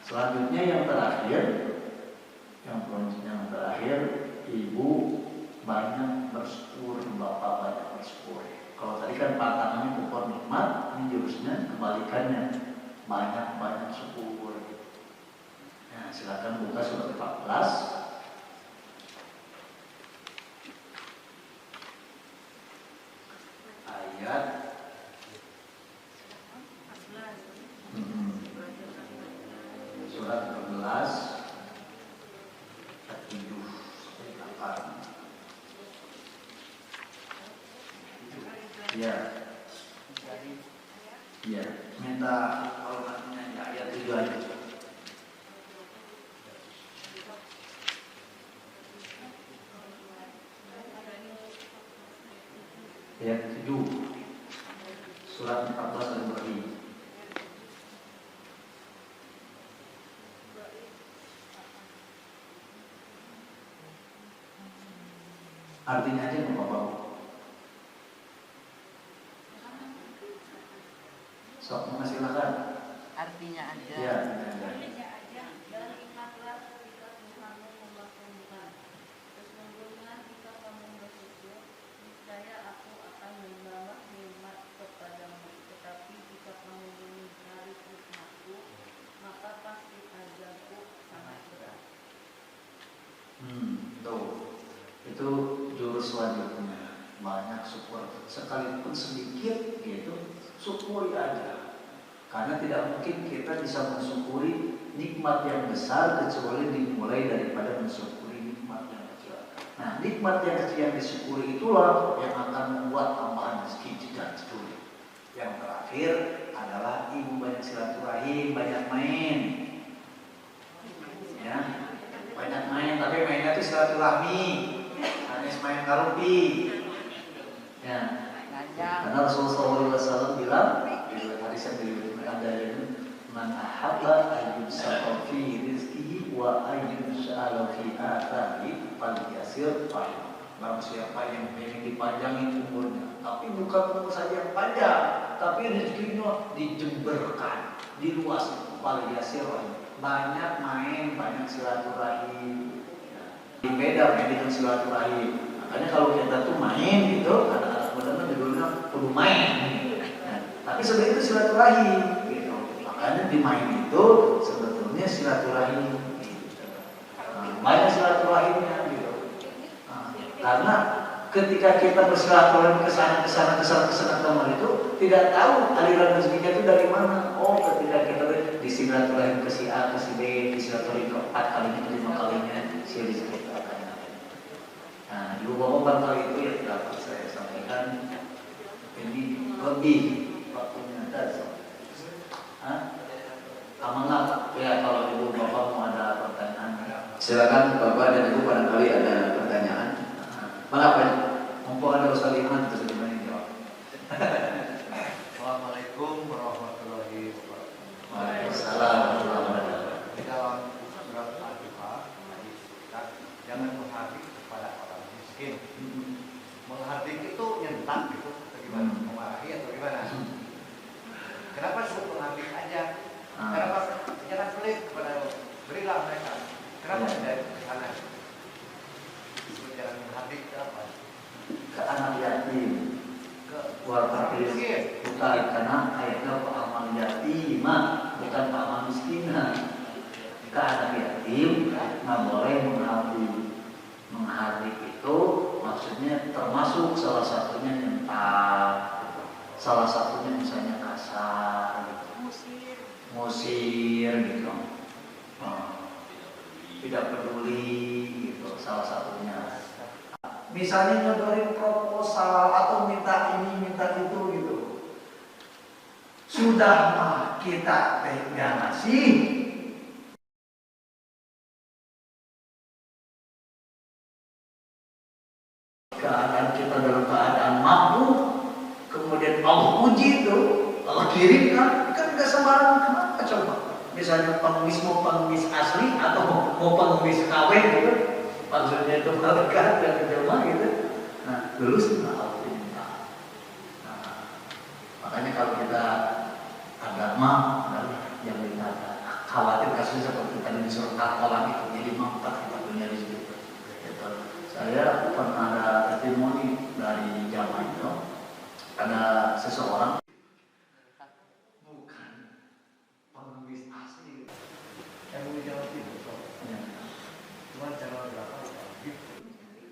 selanjutnya yang terakhir, ibu banyak bersyukur, bapak banyak bersyukur. Kalau tadi kan pantangannya kufur nikmat, ini jurusnya kebalikannya, banyak syukur. Nah, silakan buka surat 14 ayat surat 14 7 8. Ya, minta kalau nantinya ya ayat 7 aja. Ayat 7 surat 14 Al-Ibrahim. Artinya aja Bapak-Bapak. Sok, silakan. Artinya aja. Ya. Dan ingatlah ketika Tuhanmu membangunkan. Sesungguhnya jika kamu bersyukur, niscaya aku akan menambah nikmat kepadamu. Tetapi jika kamu mengingkari nikmatku, maka pasti azabku sangat berat. Tuh. Itu jurus selanjutnya. Banyak syukur, sekalipun sedikit gitu, syukuri aja. Karena tidak mungkin kita bisa mensyukuri nikmat yang besar kecuali dimulai daripada mensyukuri nikmat yang kecil. Nah, nikmat yang kecil yang disyukuri itulah yang akan membuat tambahan rezeki dan seterusnya. Yang terakhir adalah ibu banyak silaturahim, banyak main. Ya, banyak main, tapi mainnya itu silaturahmi. Hanya main karupi. Ya. Karena Rasulullah SAW bilang di hadis yang diriwayatkan dari man ahabba ayyusara fi rizqihi wa ayyusara fi athari falyasir fa'il. Barang siapa yang ingin dipanjangin umurnya, tapi bukan umur saja yang panjang, tapi rezekinya dijemberkan, diluas, falyasir fa'il. Banyak main, banyak silaturahim. Beda dengan silaturahim. Makanya kalau kita tuh main gitu, anak-anak muda kan dulunya perlu main. Nah, tapi sebenarnya itu silaturahim gitu. Makanya di main itu sebetulnya silaturahim gitu. Banyak silaturahimnya gitu. Karena ketika kita bersilaturahim ke sana kemari itu tidak tahu aliran rezekinya itu dari mana. Oh, ketika kita disilaturahim ke si A, ke si B, disilaturahim ke 4 kalinya, ke 5 kalinya, si rezeki itu akan ada. Nah, di Bapak kali itu yang dapat saya sampaikan ini lebih waktunya tadi. menghardik kepada orang miskin. Menghardik itu nyentak gitu, atau gimana? Memarahi atau gimana? Kenapa disebut menghardik aja? Kenapa jangan pelit kepada berilah mereka? Kenapa tidak ke sana? Disebut jangan menghardik ke apa? Ke anak yatim, Ke warga miskin. bukan, karena ayatnya Pak Amal yatimah, bukan Pak Amal miskinah. Ke anak yatim nggak boleh menghardik. Menghardik itu maksudnya termasuk salah satunya nyentak, salah satunya misalnya kasar, musir gitu, tidak peduli gitu, salah satunya. Misalnya nyodorin proposal atau minta ini minta itu gitu, sudah mah kita nggak ngasih. Keadaan kita dalam keadaan mampu, kemudian Allah uji itu, Allah kirimkan, kan nggak sembarang. Kenapa coba? Misalnya pengemis mau pengemis asli atau mau pengemis KW gitu, maksudnya itu malaikat dan jelma gitu. Nah, lulus nggak Allah minta. Nah, makanya kalau kita agama yang kita khawatir kasus seperti tadi di surat Al-Qalam itu, jadi mampat kita punya di situ. Saya pernah ada testimoni dari jamaah itu, ada seseorang bukan pengemis asli, Yang di Jawa Timur, cuma channel berapa?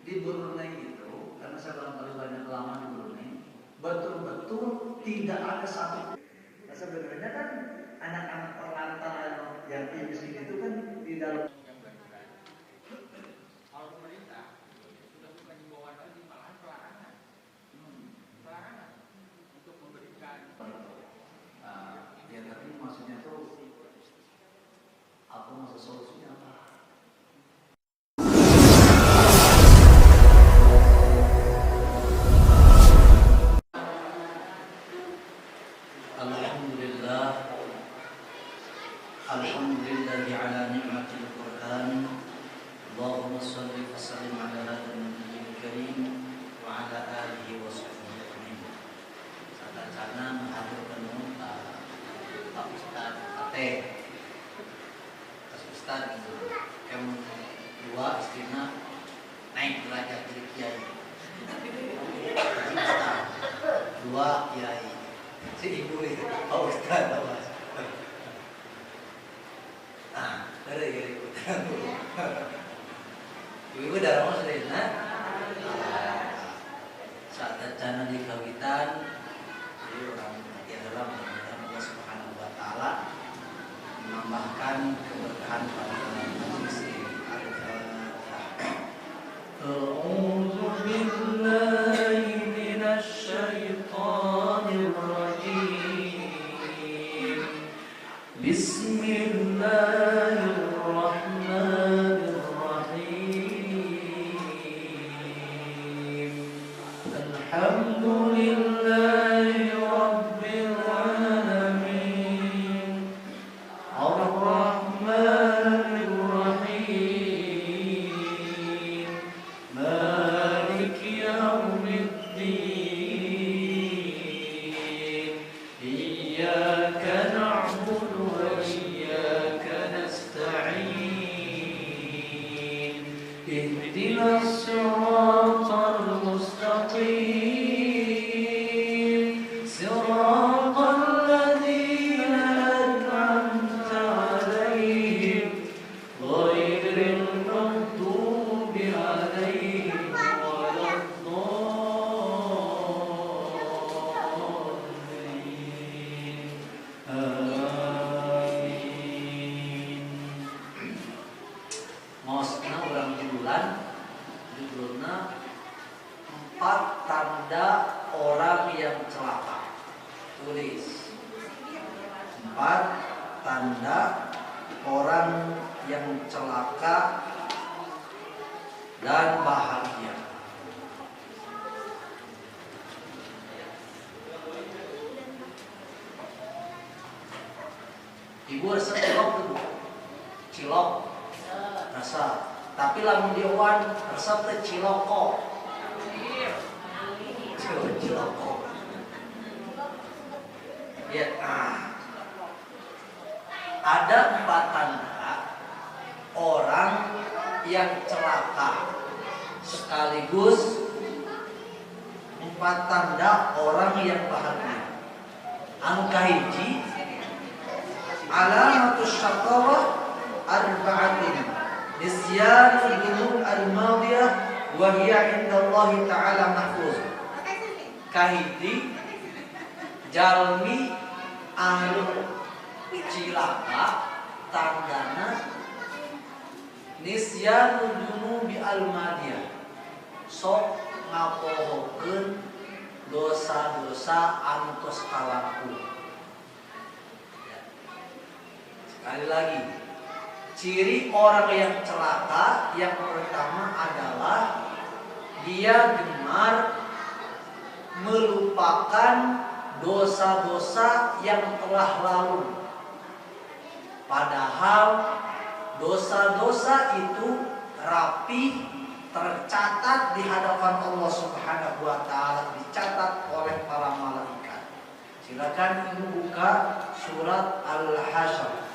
di Brunei itu, karena saya barangkali banyak lama di Brunei, betul-betul tidak ada satu. Nah, sebenarnya kan anak-anak perantau yang di sini itu kan di dalam. Ya tapi maksudnya tuh aku maksud solusinya apa? Alhamdulillah, alhamdulillahi ala ni'matil Qur'an. Allahumma shalli wa sallim ala nabiyil karim wa ala alihi wa sahbihi ajma'in. Sadacana menghadirkan Pak Ustaz Ate, Pak Ustaz yang dua istrinya naik derajat jadi kiai. Dua kiai, si ibu itu Pak Ustaz Awas. Ada ya ibu. Ibu darah mas Rina. Saat dacana di kawitan, jadi orang yang dalam Allah Subhanahu Wa Taala menambahkan keberkahan pada majelis A'udzu billahi minasy syaithanir rajim. Bismillahirrahmanirrahim. Alhamdulillahi rabbil alamin. Ar-Rahmanir Rahim. Maliki yaumiddin. Iyyaka na'budu wa iyyaka nasta'in. Ihdinas siratal mustaqim. Siratal ladzina an'amta 'alaihim ghairil maghdubi 'alaihim waladdallin. Amin. Maksudnya orang judulnya 4 tanda orang yang celaka. Tulis 4 tanda orang yang celaka dan bahagia. Ibu rasa cilok tuh, cilok rasa, tapi Tapi lamun dieuwan resep teh ciloko. Ciloko. Ya, ada 4 tanda orang yang celaka, sekaligus 4 tanda orang yang bahagia. Anu kahiji, alamatus syaqawah arba'atun nisyanul dhunub al-madiyah wa hiya 'inda Allah ta'ala mahfuz. Kahiji jalmi anu cilaka tandana nisyanul dhunub al-madiyah, sok ngapohokeun dosa-dosa anu tos kalaku. Sekali lagi, ciri orang yang celaka yang pertama adalah dia gemar melupakan dosa-dosa yang telah lalu. Padahal dosa-dosa itu rapi tercatat di hadapan Allah Subhanahu wa taala, dicatat oleh para malaikat. Silakan ibu buka surat Al-Hasyr.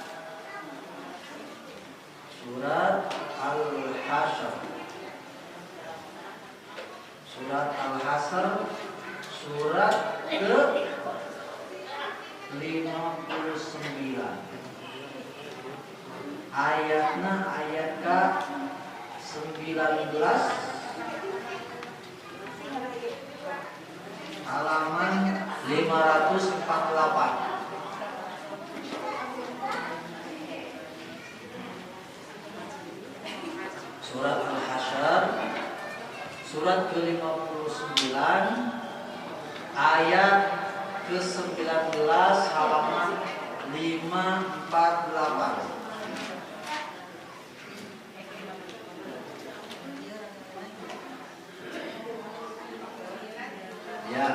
Surat Al-Hasyr. Surat Al-Hasyr surat ke-59. Ayatna ayat ke-19 halaman 548. Surat Al-Hasyr surat ke-59 ayat ke-19 halaman 548. Ya,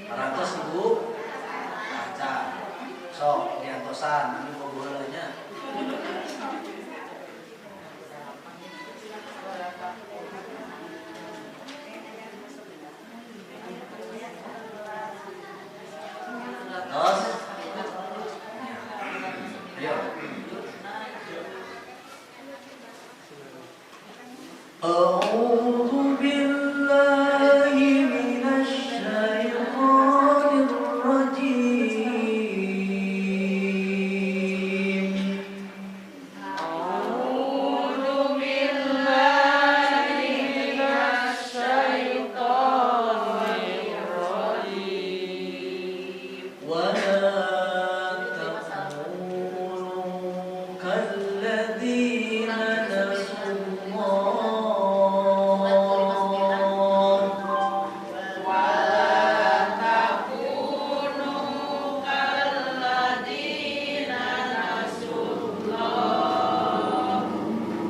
ratus ibu baca, sok diantosan ini bobolanya. Terus, ayo. A'udzu billahi minasy syaithanir rajim. A'udzu billahi minasy syaithanir rajim. Wa la takunu kalladzina nasullah.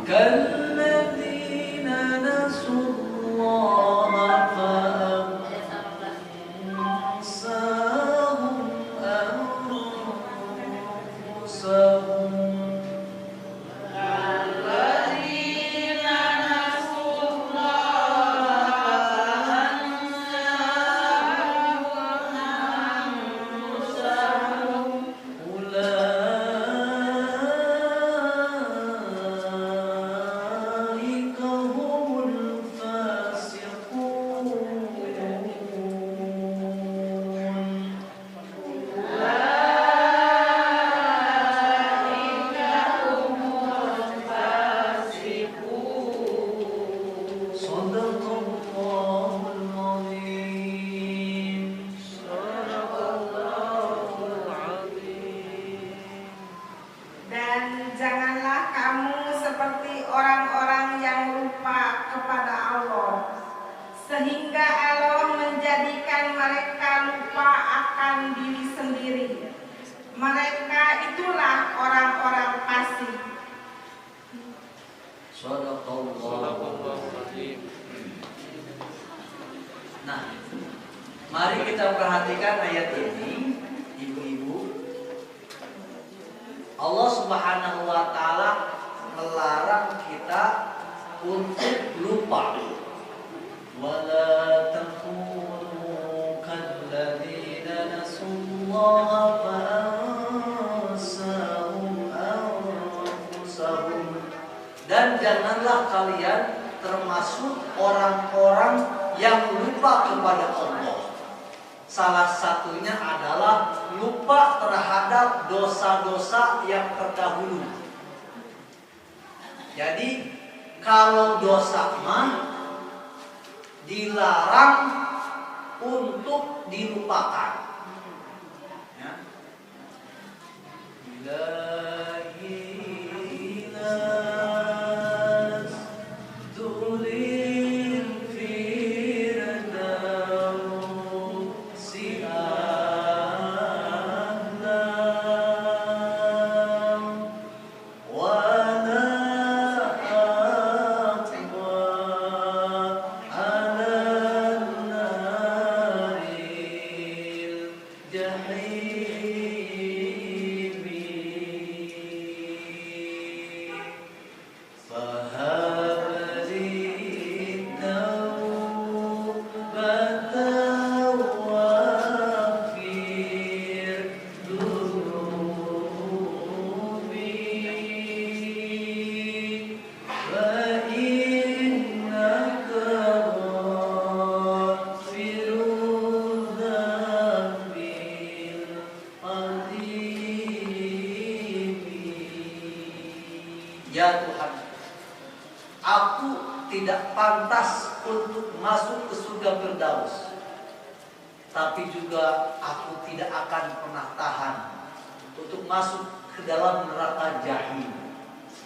كالذين نسوا الله فأنساهم أنفسهم. الذين نسوا الله فأنساهم أنفسهم أولئك هم الفاسقون. صدق الله العظيم. صدق الله العظيم. Dan janganlah kamu seperti orang-orang yang lupa kepada Allah, sehingga Allah menjadikan mereka lupa akan diri sendiri. Mereka itulah orang-orang fasik. Astagfirullahaladzim. Nah, mari kita perhatikan ayat ini, ibu-ibu. Allah Subhanahu wa taala melarang kita untuk lupa. Wala takunu kalladzina nasullaha fa'ansahum anfusahum. Dan janganlah kalian termasuk orang-orang yang lupa kepada Allah. Salah satunya adalah lupa terhadap dosa-dosa yang terdahulu. Jadi kalau dosa mah dilarang untuk dilupakan. Ya. Ya Tuhan, aku tidak pantas untuk masuk ke surga Firdaus, tapi juga aku tidak akan pernah tahan untuk masuk ke dalam neraka Jahim.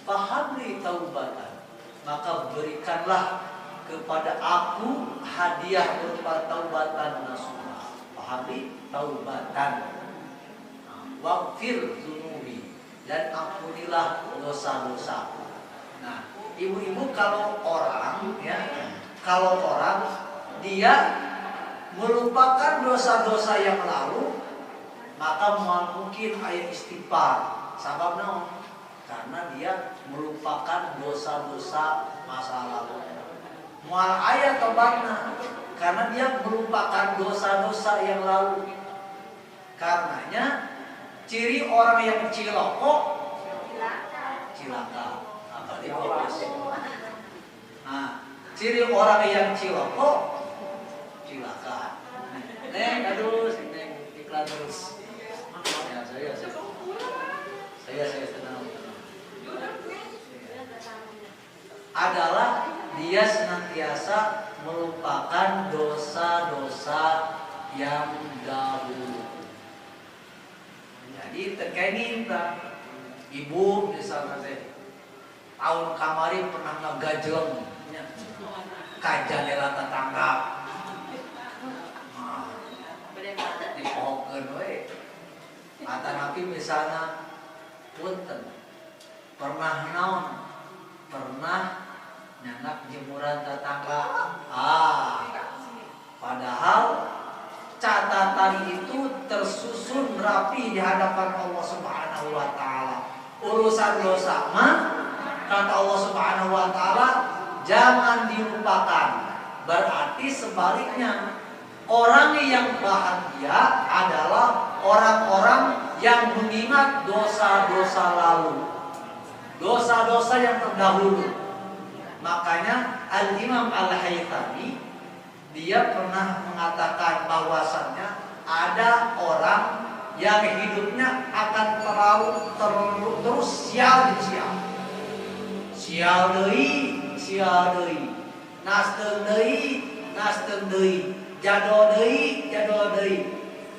Fahabli taubatan, maka berikanlah kepada aku hadiah berupa taubatan nasuha. Fahabli taubatan, waghfir dzunubi, dan ampunilah dosa-dosaku. Nah, ibu-ibu kalau orang dia melupakan dosa-dosa yang lalu, maka mungkin ayat istighfar. Sabab naon? Karena dia melupakan dosa-dosa masa lalu. Mual ayat tobatna, karena dia melupakan dosa-dosa yang lalu. Karenanya ciri orang yang cilaka. Apa difokus? Nah, ciri orang yang cilaka. Neng, aduh, si Neng iklan terus. Ya, saya tenang. Adalah dia senantiasa melupakan dosa-dosa yang dahulu. Jadi terkait ini, ibu misalnya tahun kemarin pernah ngegajeng kajanela tetangga, dipohokeun we. Atanapi misalnya punten pernah naon, pernah nyanak jemuran tetangga. Padahal catatan itu tersusun rapi di hadapan Allah Subhanahu wa taala. Urusan dosa mah kata Allah Subhanahu wa taala jangan dilupakan. Berarti sebaliknya, orang yang bahagia adalah orang-orang yang mengingat dosa-dosa lalu, dosa-dosa yang terdahulu. Makanya Al-Imam Al-Haythami dia pernah mengatakan bahwasannya ada orang yang hidupnya akan terus sial deui, nastem deui, jado deui,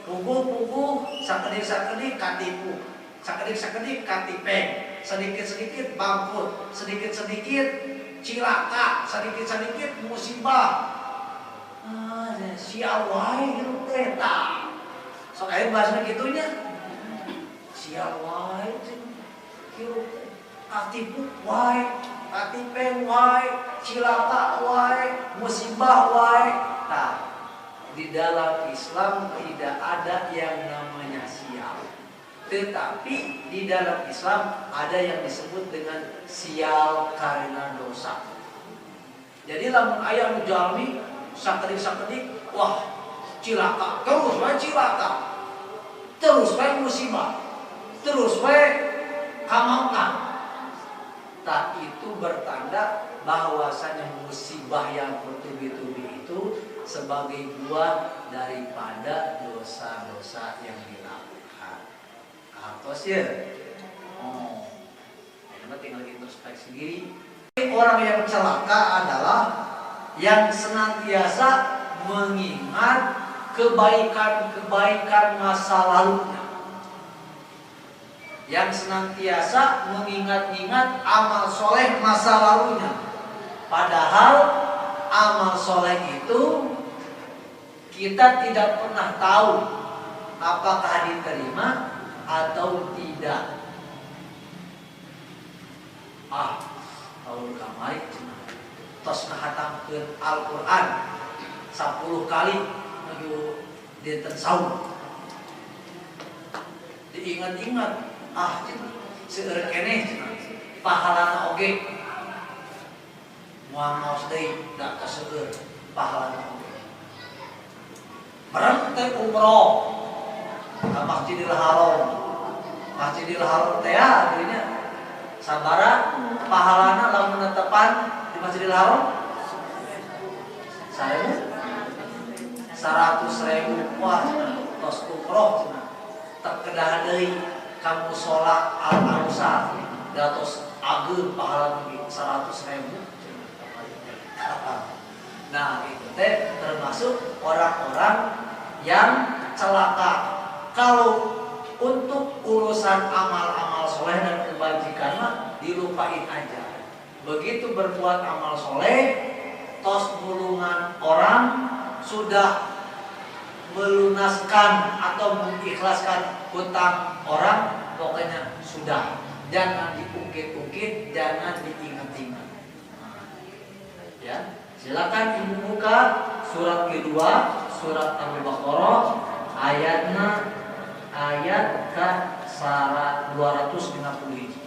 puguh sakedik katipu, sakedik katipeng, sedikit bangkrut, sedikit cilaka, sedikit musibah. Sial wae hirup eta. Sok aya bahasana kitunya. Sial wae hirup, katipu wae, katipeng wae, cilaka wae, musibah wae. Nah, di dalam Islam tidak ada yang namanya sial. Tetapi di dalam Islam ada yang disebut dengan sial karena dosa. Jadi lamun aya nu jalmi sakedik-sakedik, wah cilaka, terus wae cilaka. Terus wae musibah. Terus wae kamangkan. Tak itu bertanda bahwasanya musibah yang bertubi-tubi itu sebagai buah daripada dosa-dosa yang dilakukan. Atos ya. Oh. Ini tinggal introspeksi diri. Orang yang celaka adalah yang senantiasa mengingat kebaikan-kebaikan masa lalunya. Yang senantiasa mengingat-ingat amal soleh masa lalunya. Padahal amal soleh itu kita tidak pernah tahu apakah diterima atau tidak. Tahun kemarin tos ngahatamkeun Al-Quran 10 kali menuju dinten saum. Diingat-ingat, seueur keneh cenah pahalana oge. Moal ngaos deui da kaseueur pahalana oge. Bareng teh umroh ka Masjidil Haram. Masjidil Haram teh geunya sabaraha pahalana lamun netepan di Masjidil Haram? 100.000. Wah, tos umroh cenah. Tak kedah deui ka mushola Al-Ansar. Datos ageun pahala 100.000. Nah, itu teh termasuk orang-orang yang celaka. Kalau untuk urusan amal-amal soleh dan kebajikan mah dilupain aja. Begitu berbuat amal soleh, tos gulungan orang sudah melunaskan atau mengikhlaskan hutang orang, pokoknya sudah. Jangan diungkit-ungkit, jangan diingat-ingat. Ya, silakan ibu buka surat kedua, surat Al-Baqarah, ayatnya ayat ke 250.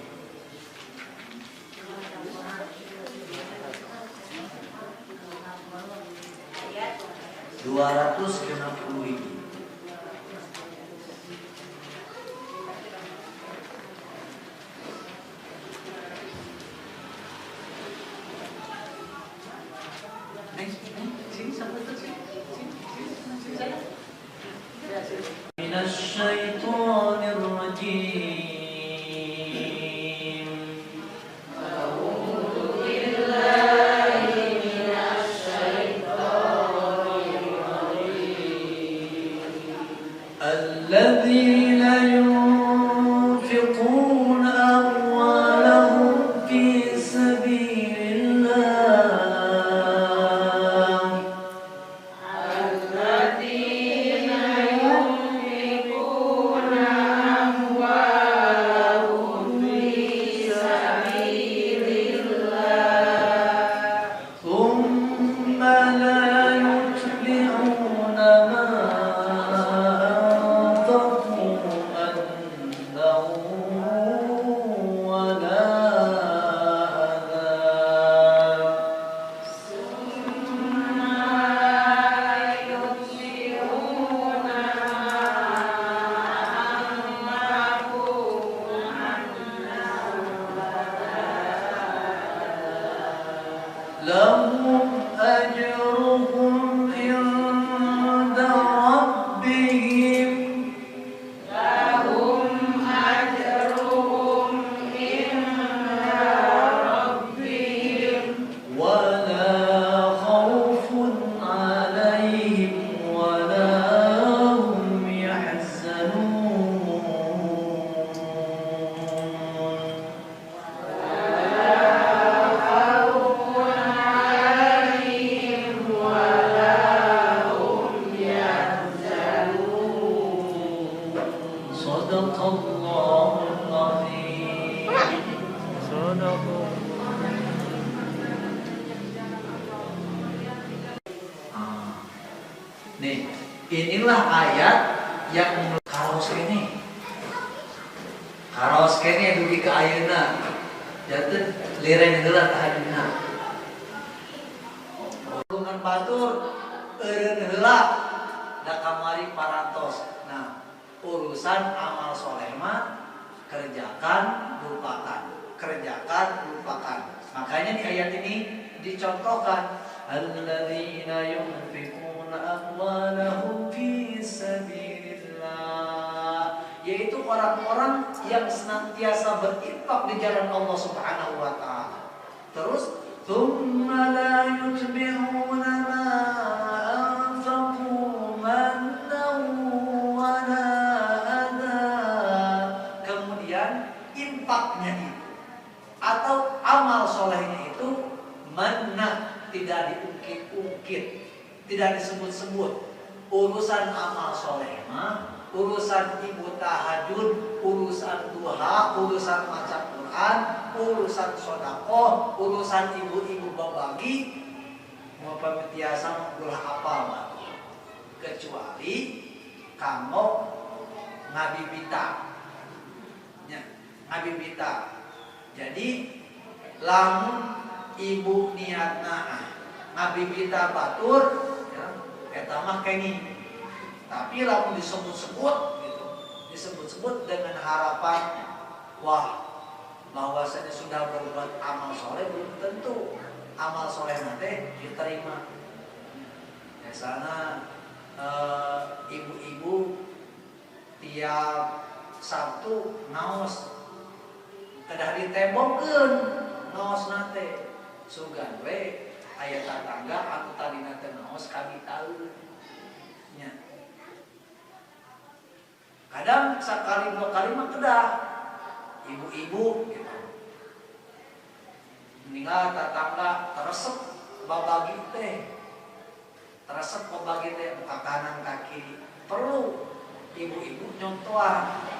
Sini sampai ke sini. Sini saya. Minasyaitonir rajim. A'udzu billahi minasyaitonir rajim. Alladzina yunfiquna amwalahum fi sabilillah. Lahum ajruhum inda rabbihim. Lahum ajruhum inda rabbihim. Wala khawfun alaihim wala hum yahzanun. Sadaqallahul azim. Nih, inilah ayat yang kalau sini tos kene dugi ke ayeuna. Janten lireng heula ka ayeuna. Hubungan batur eureun heula da kamari parantos. Nah, urusan amal soleh mah kerjakan lupakan, kerjakan lupakan. Makanya di ayat ini dicontohkan alladzina yunfiquna amwalahum fi sabilillah, yaitu orang-orang yang senantiasa berinfak di jalan Allah Subhanahu wa taala. Terus tsumma la yutbi'una ma anfaqu mannan wa la adha. Kemudian infaknya itu atau amal solehnya itu manna, tidak diungkit-ungkit, tidak disebut-sebut. Urusan amal soleh mah, urusan ibu tahajud, urusan duha, urusan baca Quran, urusan sedekah, urusan ibu-ibu berbagi, mau pamitiasa ulah apal mah. Kecuali kamu ngabibita. Ya, ngabibita. Jadi lamun ibu niatna ngabibita batur ya, eta mah kenging. Tapi lamun disebut-sebut gitu, disebut-sebut dengan harapan wah bahwasanya sudah berbuat amal soleh, belum tentu amal soleh nanti diterima. Biasanya ibu-ibu tiap Sabtu naos kedah ditembongkeun naos nate sugan we aya tatangga anu tadina teh naos kami tahu nya. Kadang sekali dua kali mah kedah ibu-ibu gitu. Meninggal tatangga teresep babagi teh. Teresep babagi teh muka kanan kaki. Perlu ibu-ibu nyontohan.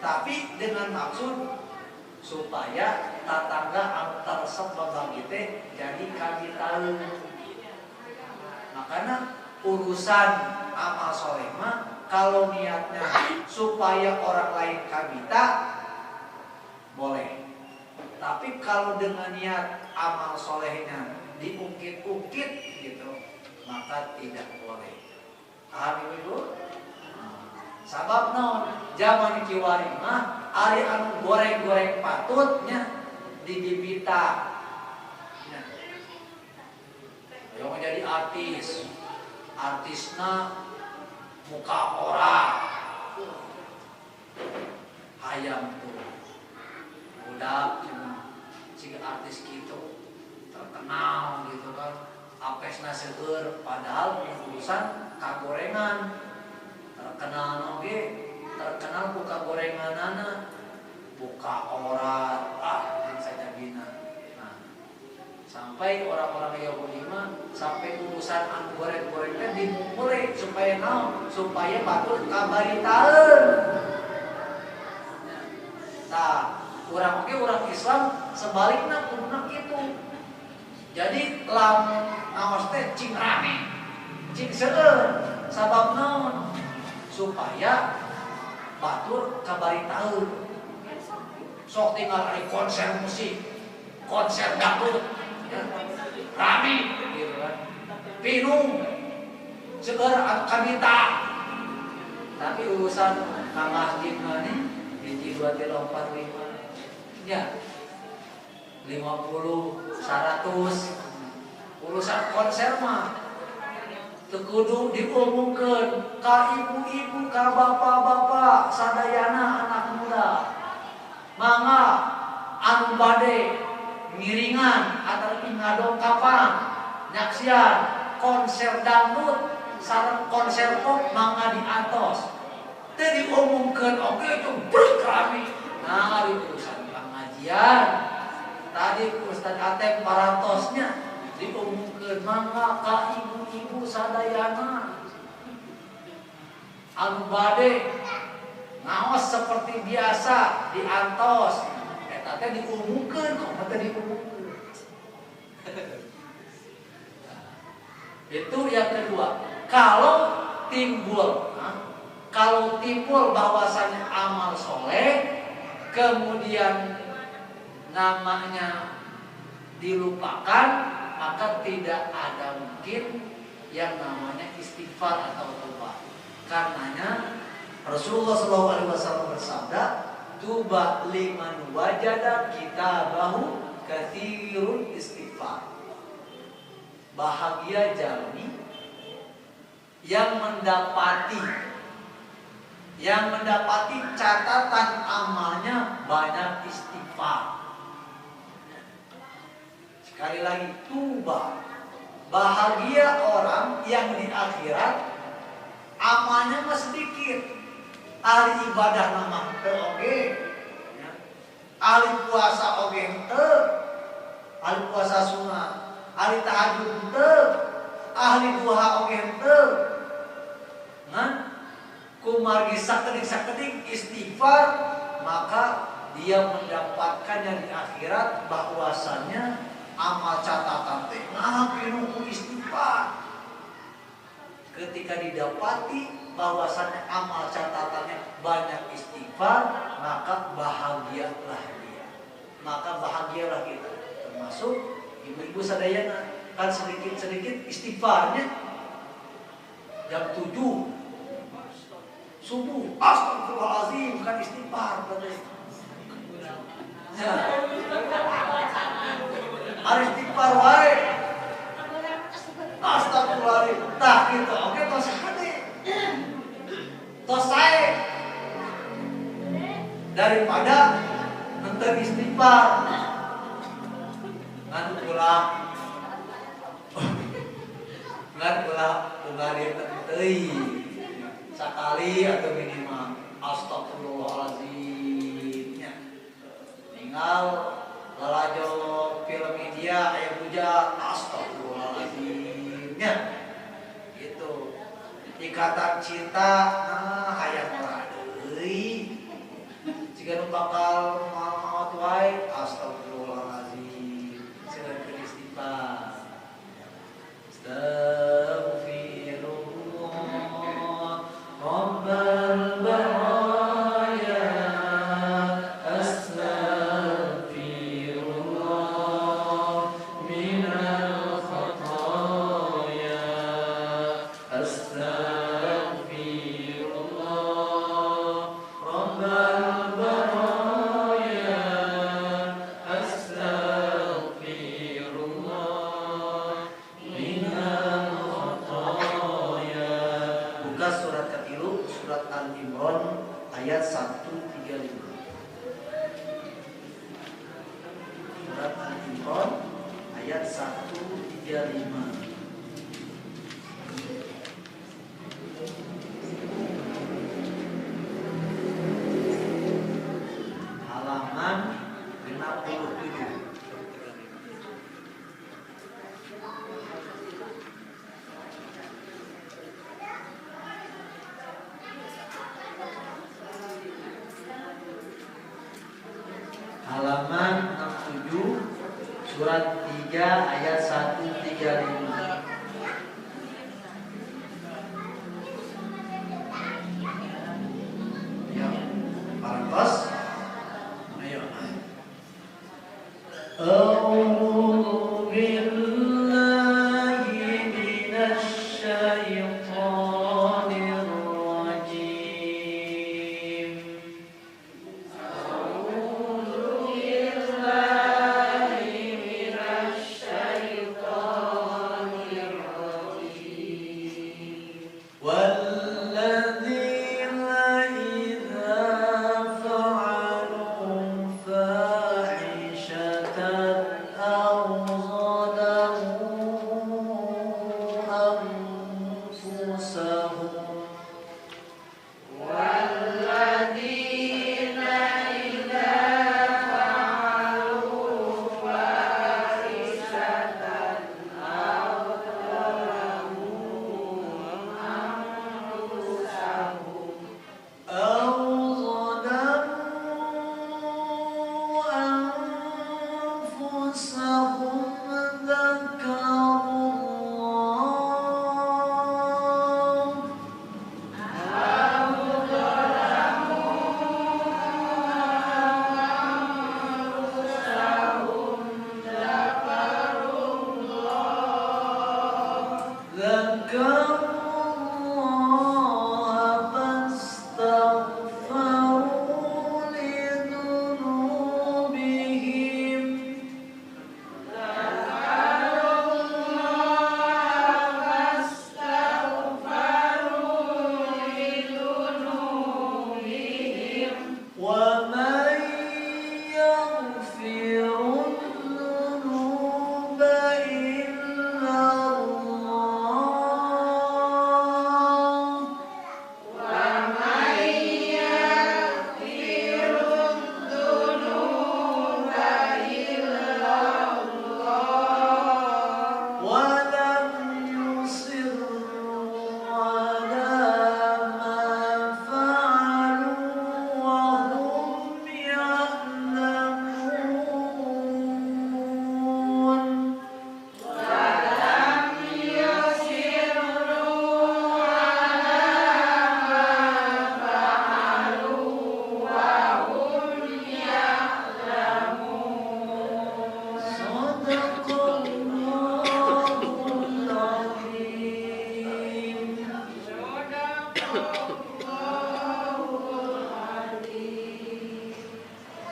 Tapi dengan maksud supaya tatangga anu teresep babagi teh jadi kami tahu. Makanya urusan amal soleh mah kalau niatnya supaya orang lain kabita boleh. Tapi kalau dengan niat amal solehnya diungkit-ungkit gitu, maka tidak boleh. Paham Ibu? Sabab naon? Zaman kiwari mah ari anu goreng-goreng patutnya dibibita. Ya. Yang menjadi artis, artisna muka orang, hayam tuh, budak si artis gitu terkenal gitu kan, apesna seueur, padahal urusan kagorengan. Terkenal oge, terkenal buka gorenganana, buka orang, yang saja bina. Nah, sampai orang-orang Yahudi mah sampai urusan anu goreng-goreng teh dimulai supaya naon? Supaya batur kabaritaeun. Nah, urang oge urang Islam sebaliknya kuduna kitu. Jadi lamun naos teh cing rame, cing seueur, sabab naon? Supaya batur kabaritaeun. Sok tinggal ada konser musik, konser dangdut, ya, rame, gitu kan. Pinung, segera kabita. Tapi urusan ka masjid mana? Hiji 2 3 4 5, ya 50 100. Urusan konser mah tekudu diumumkeun ka ibu-ibu, ka bapak-bapak, sadayana anak muda. Mangga anu bade ngiringan ataupun ngadongkapan nyaksian konser dangdut sareng konser pop mangga diatos. Teu diumumkeun oge itu berkrami. Nah, ari urusan pengajian tadi Ustaz Atep parantosnya diumumkeun mangga ka ibu-ibu sadayana anu bade ngaos seperti biasa diantos. Eta teh diumumkeun kok teh diumumkeun. Itu yang kedua. Kalau timbul bahwasanya amal soleh kemudian namanya dilupakan, maka tidak ada mungkin yang namanya istighfar atau tobat. Karenanya Rasulullah SAW bersabda, tuba liman wajada kitabahu katsirul istighfar. Bahagia jalmi yang mendapati catatan amalnya banyak istighfar. Sekali lagi, tuba, bahagia orang yang di akhirat amalnya mah sedikit, ahli ibadah nama oke, ahli puasa oke ente, ahli puasa sunat, ahli tahajud ente, ahli duha oke ente, kumargi sakedik istighfar, maka dia mendapatkannya di akhirat bahwasannya amal catatan teh ngapinuku istighfar. Ketika didapati bahwasannya amal catatannya banyak istighfar, maka bahagialah dia. Maka bahagialah kita. Termasuk ibu-ibu sadayana kan sedikit-sedikit istighfarnya. Jam 7 subuh, astagfirullahaladzim, bukan istighfar katanya. Hari istighfar wae. Astagfirullahaladzim. Tah gitu, oke tos hati. Tos sae. Daripada nenteng istighfar. Ngan ulah ungari teuing. Sakali atau minimal astagfirullahaladzim nya. Tinggal lalajo film media aya puja astagfirullahaladzim nya. Gitu. Ikatan cinta hayang deui. Jika nu bakal maot wae astagfirullahaladzim. Silakan istighfar. Astaghfirullah Rabbal baraya. Astaghfirullah minal khataya. Astaghfirullah Rabbal baraya. Astaghfirullah minal khataya. Buka surat ketilu, surat Al-Imran ayat 135. Surat Al-Imran ayat 135. Halaman 67. Halaman 67 surat 3 ayat 135. Ya, parantos. Ayo. A'udzu billahi minasy syaithanir rajim. A'udzu billahi minasy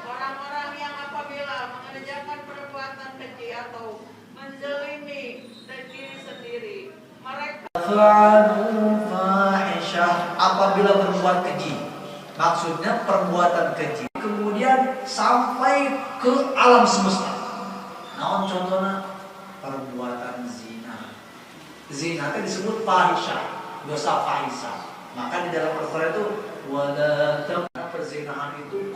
Orang-orang yang apabila mengerjakan perbuatan keji atau menzalimi diri sendiri, mereka Fa'alu fahisyah, apabila berbuat keji. Maksudnya perbuatan keji kemudian sampai ke alam semesta. Naon contohnya? Perbuatan zina. Zina itu disebut fahisyah, dosa fahisyah. Maka di dalam Al-Quran itu wala taqrabu, perzinahan itu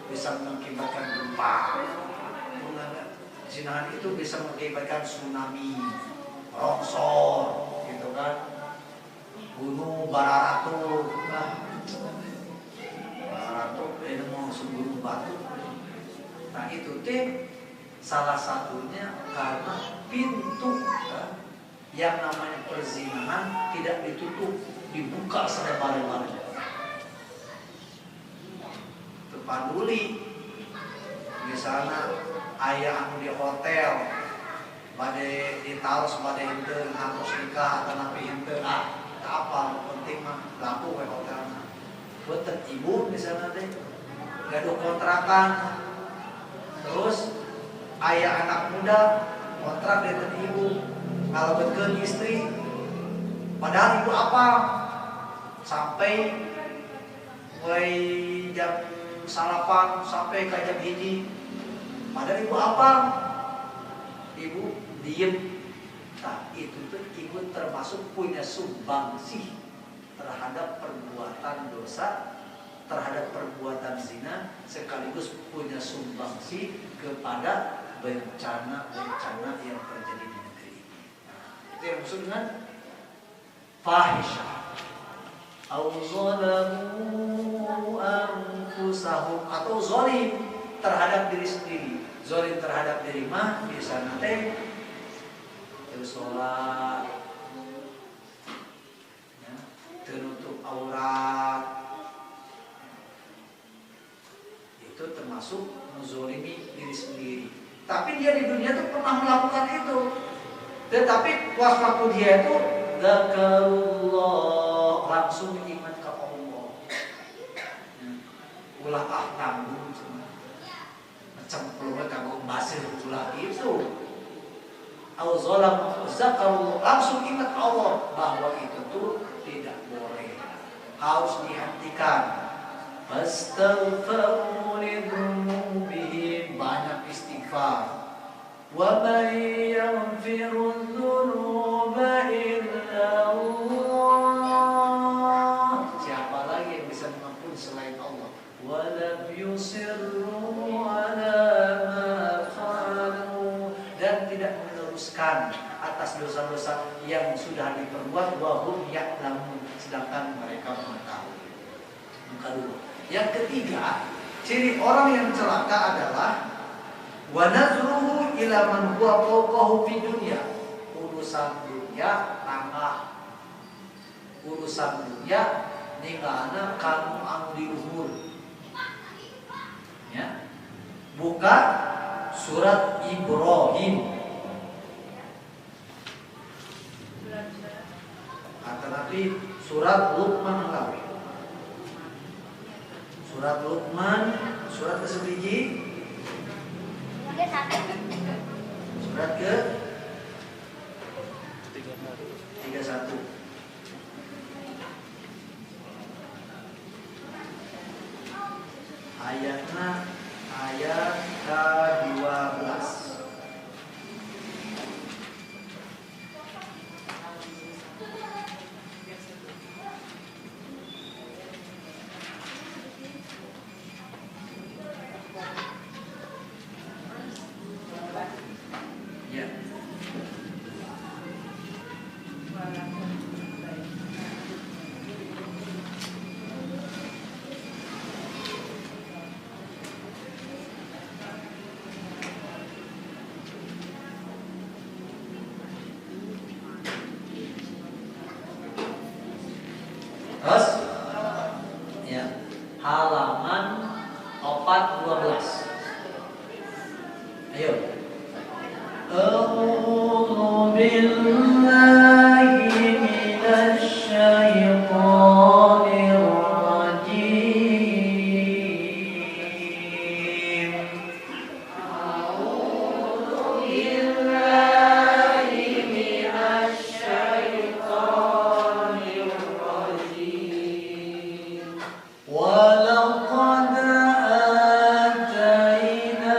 bisa mengakibatkan gempa. Zinahan itu bisa mengakibatkan tsunami, longsor, gitu kan, gunung Bararato, Bararato ini mau gunung batu. Nah itu salah satunya karena pintu yang namanya perzinahan tidak ditutup, dibuka selebar-lebarnya. Tepanduli, misalnya ayah anu di hotel, badai ditaruh badai henteu ngapus nikah atau napi henteu, apa penting mah laku we hotelna. Beuteut ibu misalnya teh gaduh kontrakan, terus ayah anak muda kontrak dengan ibu, kalau betul istri, padahal ibu apa sampai mulai jam salapan sampai ke jam hiji, padahal ibu apa, ibu diem. Nah itu tuh ibu termasuk punya sumbangsih terhadap perbuatan dosa, terhadap perbuatan zina, sekaligus punya sumbangsih kepada bencana-bencana yang terjadi di negeri ini. Itu yang maksud dengan fahisyah. Au zalamu anfusahum, atau zalim terhadap diri sendiri. Zalim terhadap diri mah bisa nanti sholat, ya, tertutup aurat, itu termasuk menzalimi diri sendiri. Tapi dia di dunia tuh pernah melakukan itu. Tetapi waktu dia itu dzakarullah, langsung ingat ke Allah. Ulah nanggung macam peluang kanggo basir ulah itu. Au zalam zakarullah, langsung ingat Allah bahwa itu tuh tidak boleh, harus dihentikan. Fastaghfiru lidzunubihim, banyak istighfar. Wa may yaghfiru dzunuba illa Allah, siapa lagi yang bisa mengampuni selain Allah? Wa lam yusirru ala ma fa'alu, dan tidak meneruskan atas dosa-dosa yang sudah diperbuat, wa hum ya'lamun, sedangkan mereka mengetahui. Yang kedua. Yang ketiga, ciri orang yang celaka adalah wa nazruhu ila man huwa fawqahu fi dunya. Urusan dunia tangah, urusan dunia ninggalna kamu anu di luhur. Ya. Buka surat Ibrahim. Tetapi surat Luqman lengkap. Surat Luqman, surat ke sebiji? Surat ke 31. Ayatnya ayat ke-12. Ya. Terus? Ya. Halaman 412. Ayo. A'udzu billahi minasy syaithanir rajim. A'udzu billahi minasy syaithanir rajim. Walaqad atayna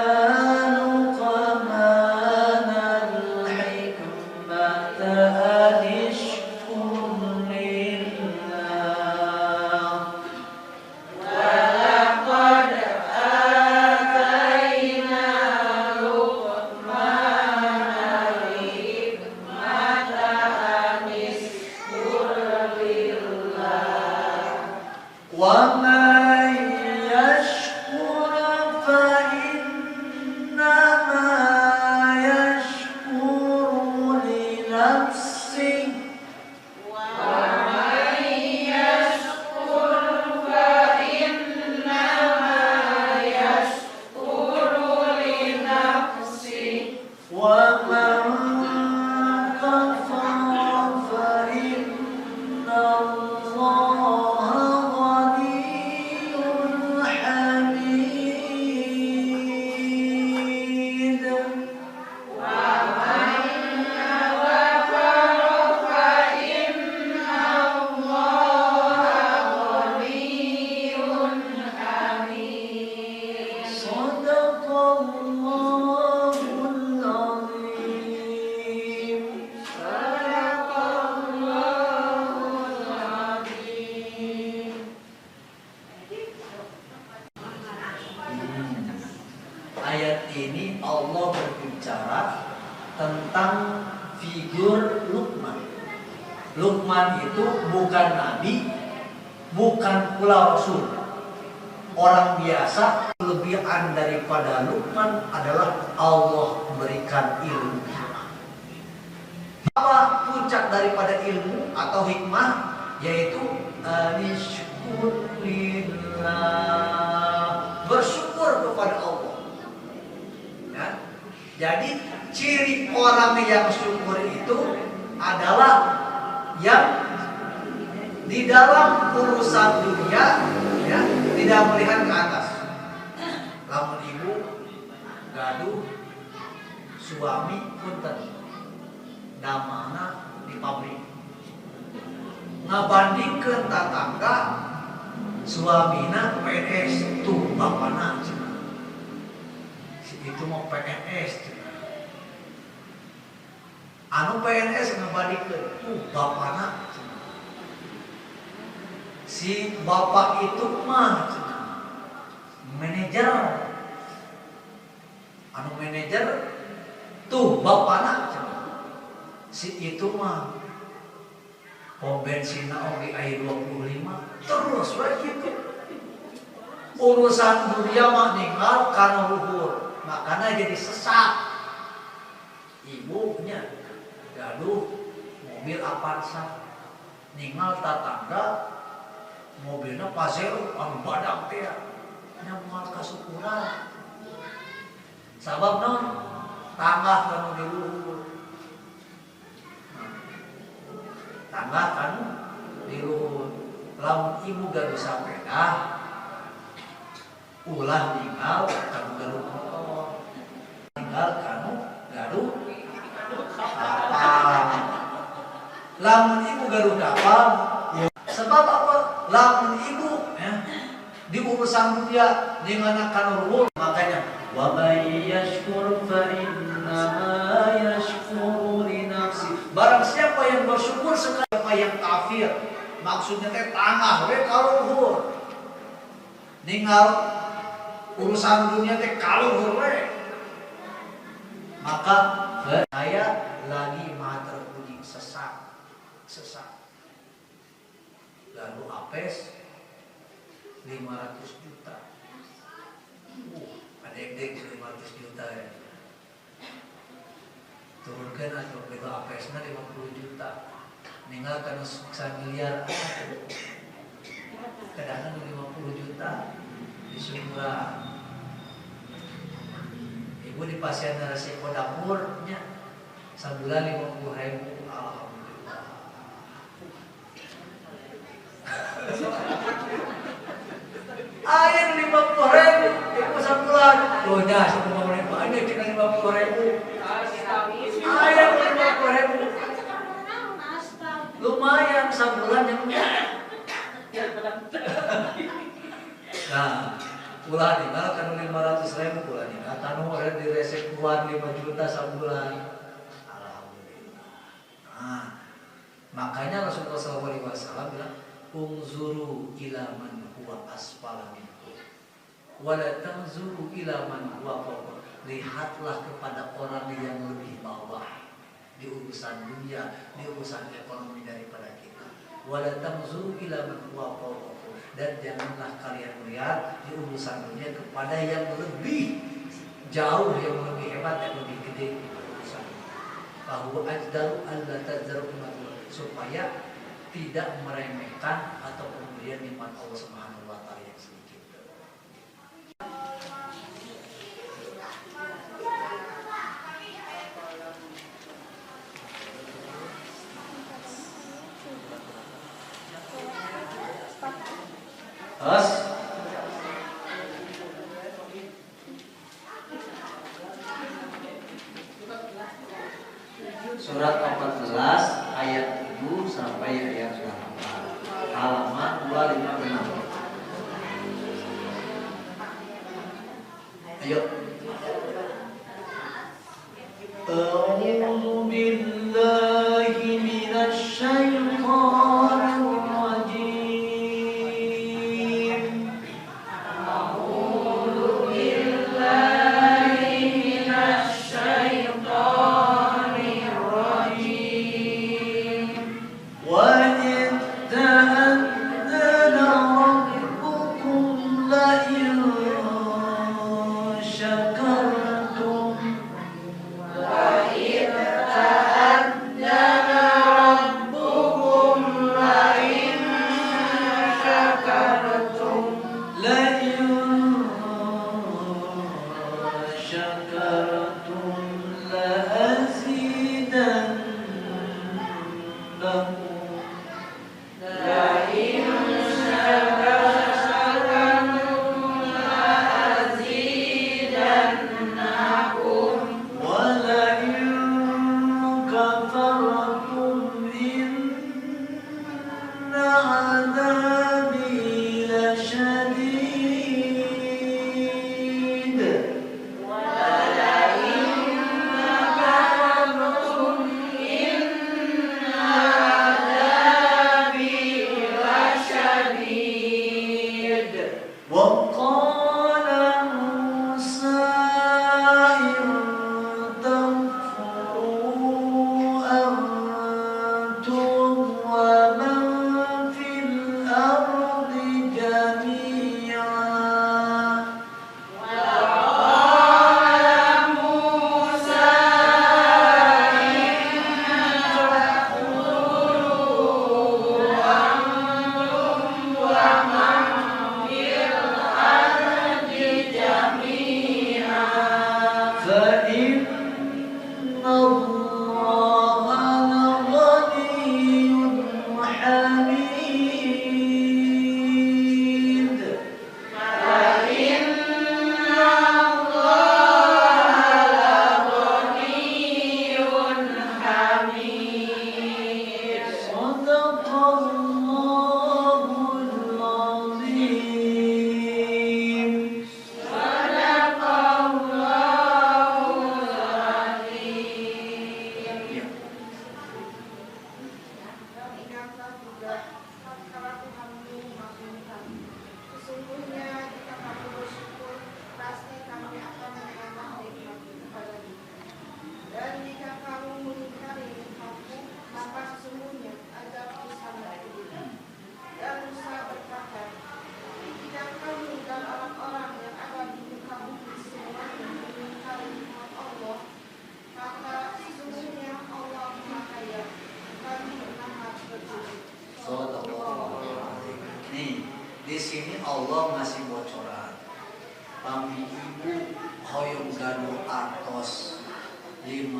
Luqmana al-hikmata an ishkur lillah. Walaqad atayna Luqmana al-hikmata an ishkur lillah. Wa man yashkur fa innama yashkuru li nafsihi. ومن كفر فإن الله غني حميد. صدق الله العظيم. صدق الله العظيم. Ayat ini Allah berbicara tentang figur Luqman. Luqman itu bukan nabi, bukan pula rasul. Orang biasa. Kelebihan daripada Luqman adalah Allah berikan ilmu. Apa puncak daripada ilmu atau hikmah? Yaitu anishkurillah, bersyukur kepada Allah. Ya. Jadi ciri orang yang syukur itu adalah yang di dalam urusan dunia ya tidak melihat ke atas. Lamun ibu gaduh suami punten damana di pabrik ngabandingkeun tatangga suamina PNS tuh bapana si itu mau PNS anu PNS ngabandingkeun tuh bapana si bapak itu mah manajer anu manajer tuh bapana si itu mah pom bensin oge aya 25 terus we kitu urusan dunia mah ninggal kana luhur makana jadi sesak. Ibunya gaduh mobil Avanza ninggal tatangga mobilnya Pajero anu badak teh nya moal kasukuran sabab non tanggah kanu di luhur tetangga kan diluhur. Lamun ibu gaduh sapeda, ulah tinggal kamu gaduh motor, tinggal kamu gaduh kapal. Lamun ibu gaduh kapal, ya. Sebab apa? Lamun ibu ya, di urusan dunia dengan akan ruwul, makanya wa may yashkur fa innama yashkuru li nafsi. Barang siapa yang bersyukur sekali, siapa yang kafir, maksudnya teh tanah we kaluhur. Ninggal urusan dunia teh kaluhur we. Maka saya lagi maha terpuji sesat. Lalu apes 500 juta. Adek-adek 500 juta ya. Turunkan atau beda apesnya 50 juta. Ninggalkan 1 miliar. Kadang-kadang 50 juta di Sumura. Ibu di pasien resiko dapurnya sebulan 50.000. Alhamdulillah. Air 50.000 ibu sebulan. Loh nya 50.000 aja kita 50.000. Air 50.000. Lumayan sebulan yang nah, ulah tinggal kan 500.000 ulah tinggal tanu ada di resekuan 5 juta sebulan. Alhamdulillah. Nah, makanya Rasulullah SAW bilang, "Unzuru ila man huwa asfala minkum, wa la tanzuru ila man huwa fawqa." Lihatlah kepada orang yang lebih bawah di urusan dunia, di urusan ekonomi daripada kita. Wa la tanzuru ila man huwa fawqa. Dan janganlah kalian melihat di urusan dunia kepada yang lebih jauh, yang lebih hebat, yang lebih gede urusan. Bahwa ajdaru alla tazzaru supaya tidak meremehkan atau kemudian nikmat Allah Subhanahu wa taala yang sedikit. Surat 14 ayat 7 sampai ayat 8. Halaman 256. Ayo. A'udzu billahi minasy syaithanir rajim. Di sini Allah ngasih bocoran. Pami ibu hoyong gado artos 500.000,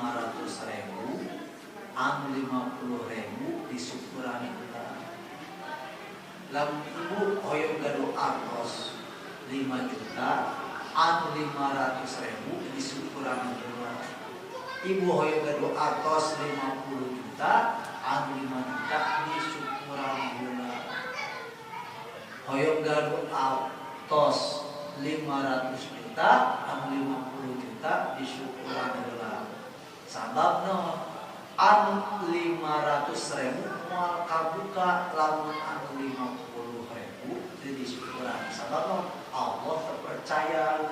ang 50.000 disukurani kita. Lam ibu hoyong gado artos 5 juta, ang 500.000 disukurani kita. Ibu hoyong gado artos 50 juta, ang 5 juta disukurani kita. Hoyong gado artos 500 juta, ang 50 juta disyukuran adalah sabab no an 500.000 mual kabuka lamun an 50.000 jadi disyukuran sabab no Allah terpercaya.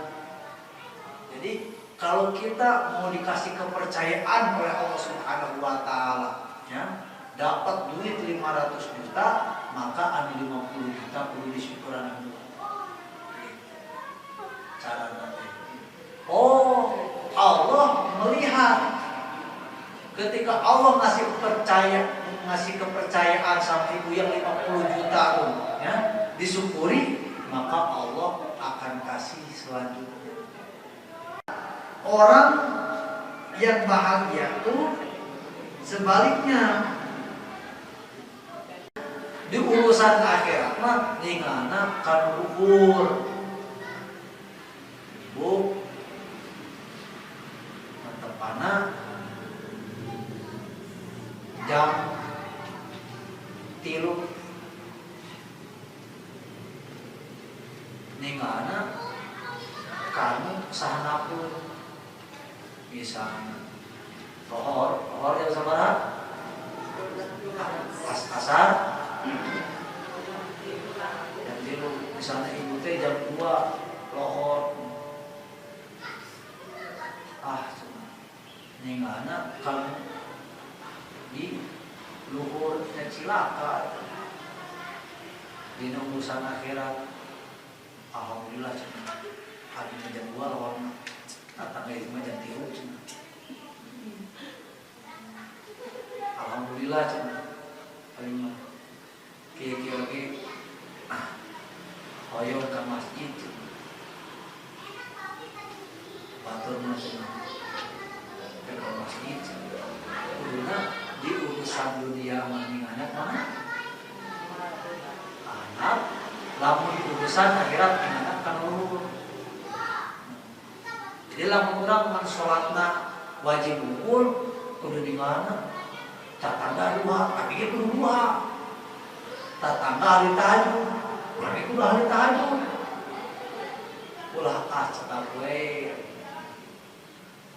Jadi kalau kita mau dikasih kepercayaan oleh Allah Subhanahu wa taala ya, dapat duit 500 juta, maka an 50 juta perlu disyukuran dulu. Cara nanti. Oh, Allah melihat ketika Allah ngasih kepercayaan sama ibu yang 50 juta tuh, ya, disyukuri, maka Allah akan kasih selanjutnya. Orang yang bahagia tuh sebaliknya di urusan akhirat mah ningana kan kubur. Bu, mantepana jam 3 ningana kamu sahanapun misalnya lohor yang sabaraha asar jam 3 misalnya ibu teh jam 2 lohor ningana kamu di luhur dan cilaka di urusan akhirat. Alhamdulillah hari ini jam 2 lawan datang dari rumah jam 3. Alhamdulillah hari ini kira-kira hoyong ke masjid batur masjid ke masjid karena di urusan dunia mendingan mana anak lamun urusan akhirat anak kan luhur. Jadi lamun urang kan salatna wajib ukur kudu di mana tatangga dua tapi itu dua tatangga hari tahajud tapi kudu hari tahajud ulah cetak we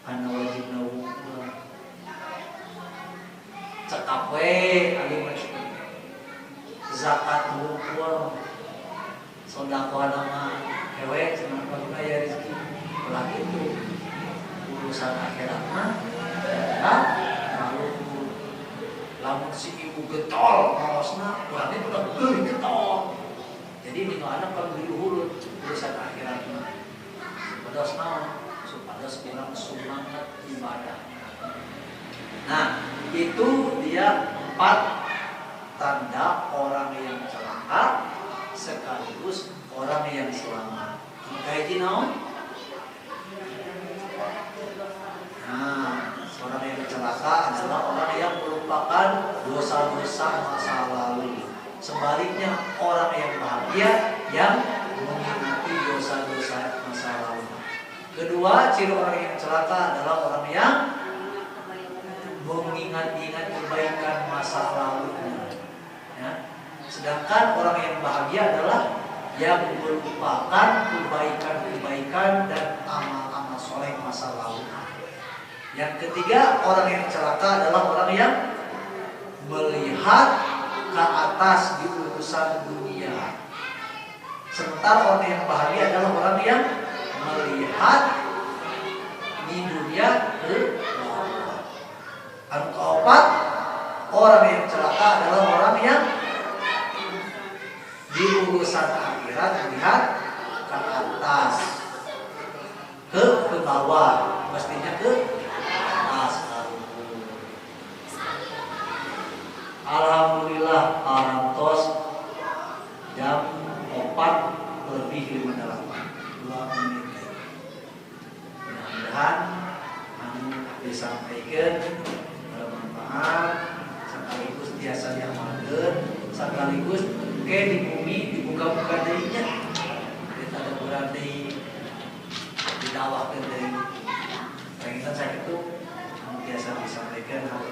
anu wajibna wukur cekap we anu zakat wukur sedekah nama hewe cenah baguna ya rezeki ulah itu urusan akhirat mah lamun si ibu getol maosna berarti udah geuh getol. Jadi minggu anak kalau diluhur urusan akhirat mah supados naon supados bilang semangat ibadah. Nah, itu dia 4 tanda orang yang celaka sekaligus orang yang selamat. Kayak gini naon? Nah, orang yang celaka adalah orang yang melupakan dosa-dosa masa lalu. Sebaliknya orang yang bahagia yang mengikuti dosa-dosa masa lalu. Kedua, ciri orang yang celaka adalah orang yang mengingat-ingat kebaikan masa lalunya. Ya. Sedangkan orang yang bahagia adalah yang melupakan kebaikan-kebaikan dan amal-amal soleh masa lalu. Yang ketiga, orang yang celaka adalah orang yang melihat ke atas di urusan dunia. Sementara orang yang bahagia adalah orang yang melihat di dunia ke bawah. Yang keempat, orang yang celaka adalah orang yang di urusan akhirat melihat ke atas ke bawah, mestinya ke Alhamdulillah arantos jam 4 mudah-mudahan disampaikan bermanfaat sekaligus biasa diamalkan sekaligus ke di bumi dibuka-buka darinya kita ada berarti didawahkan dari pengingat saya itu biasa disampaikan hal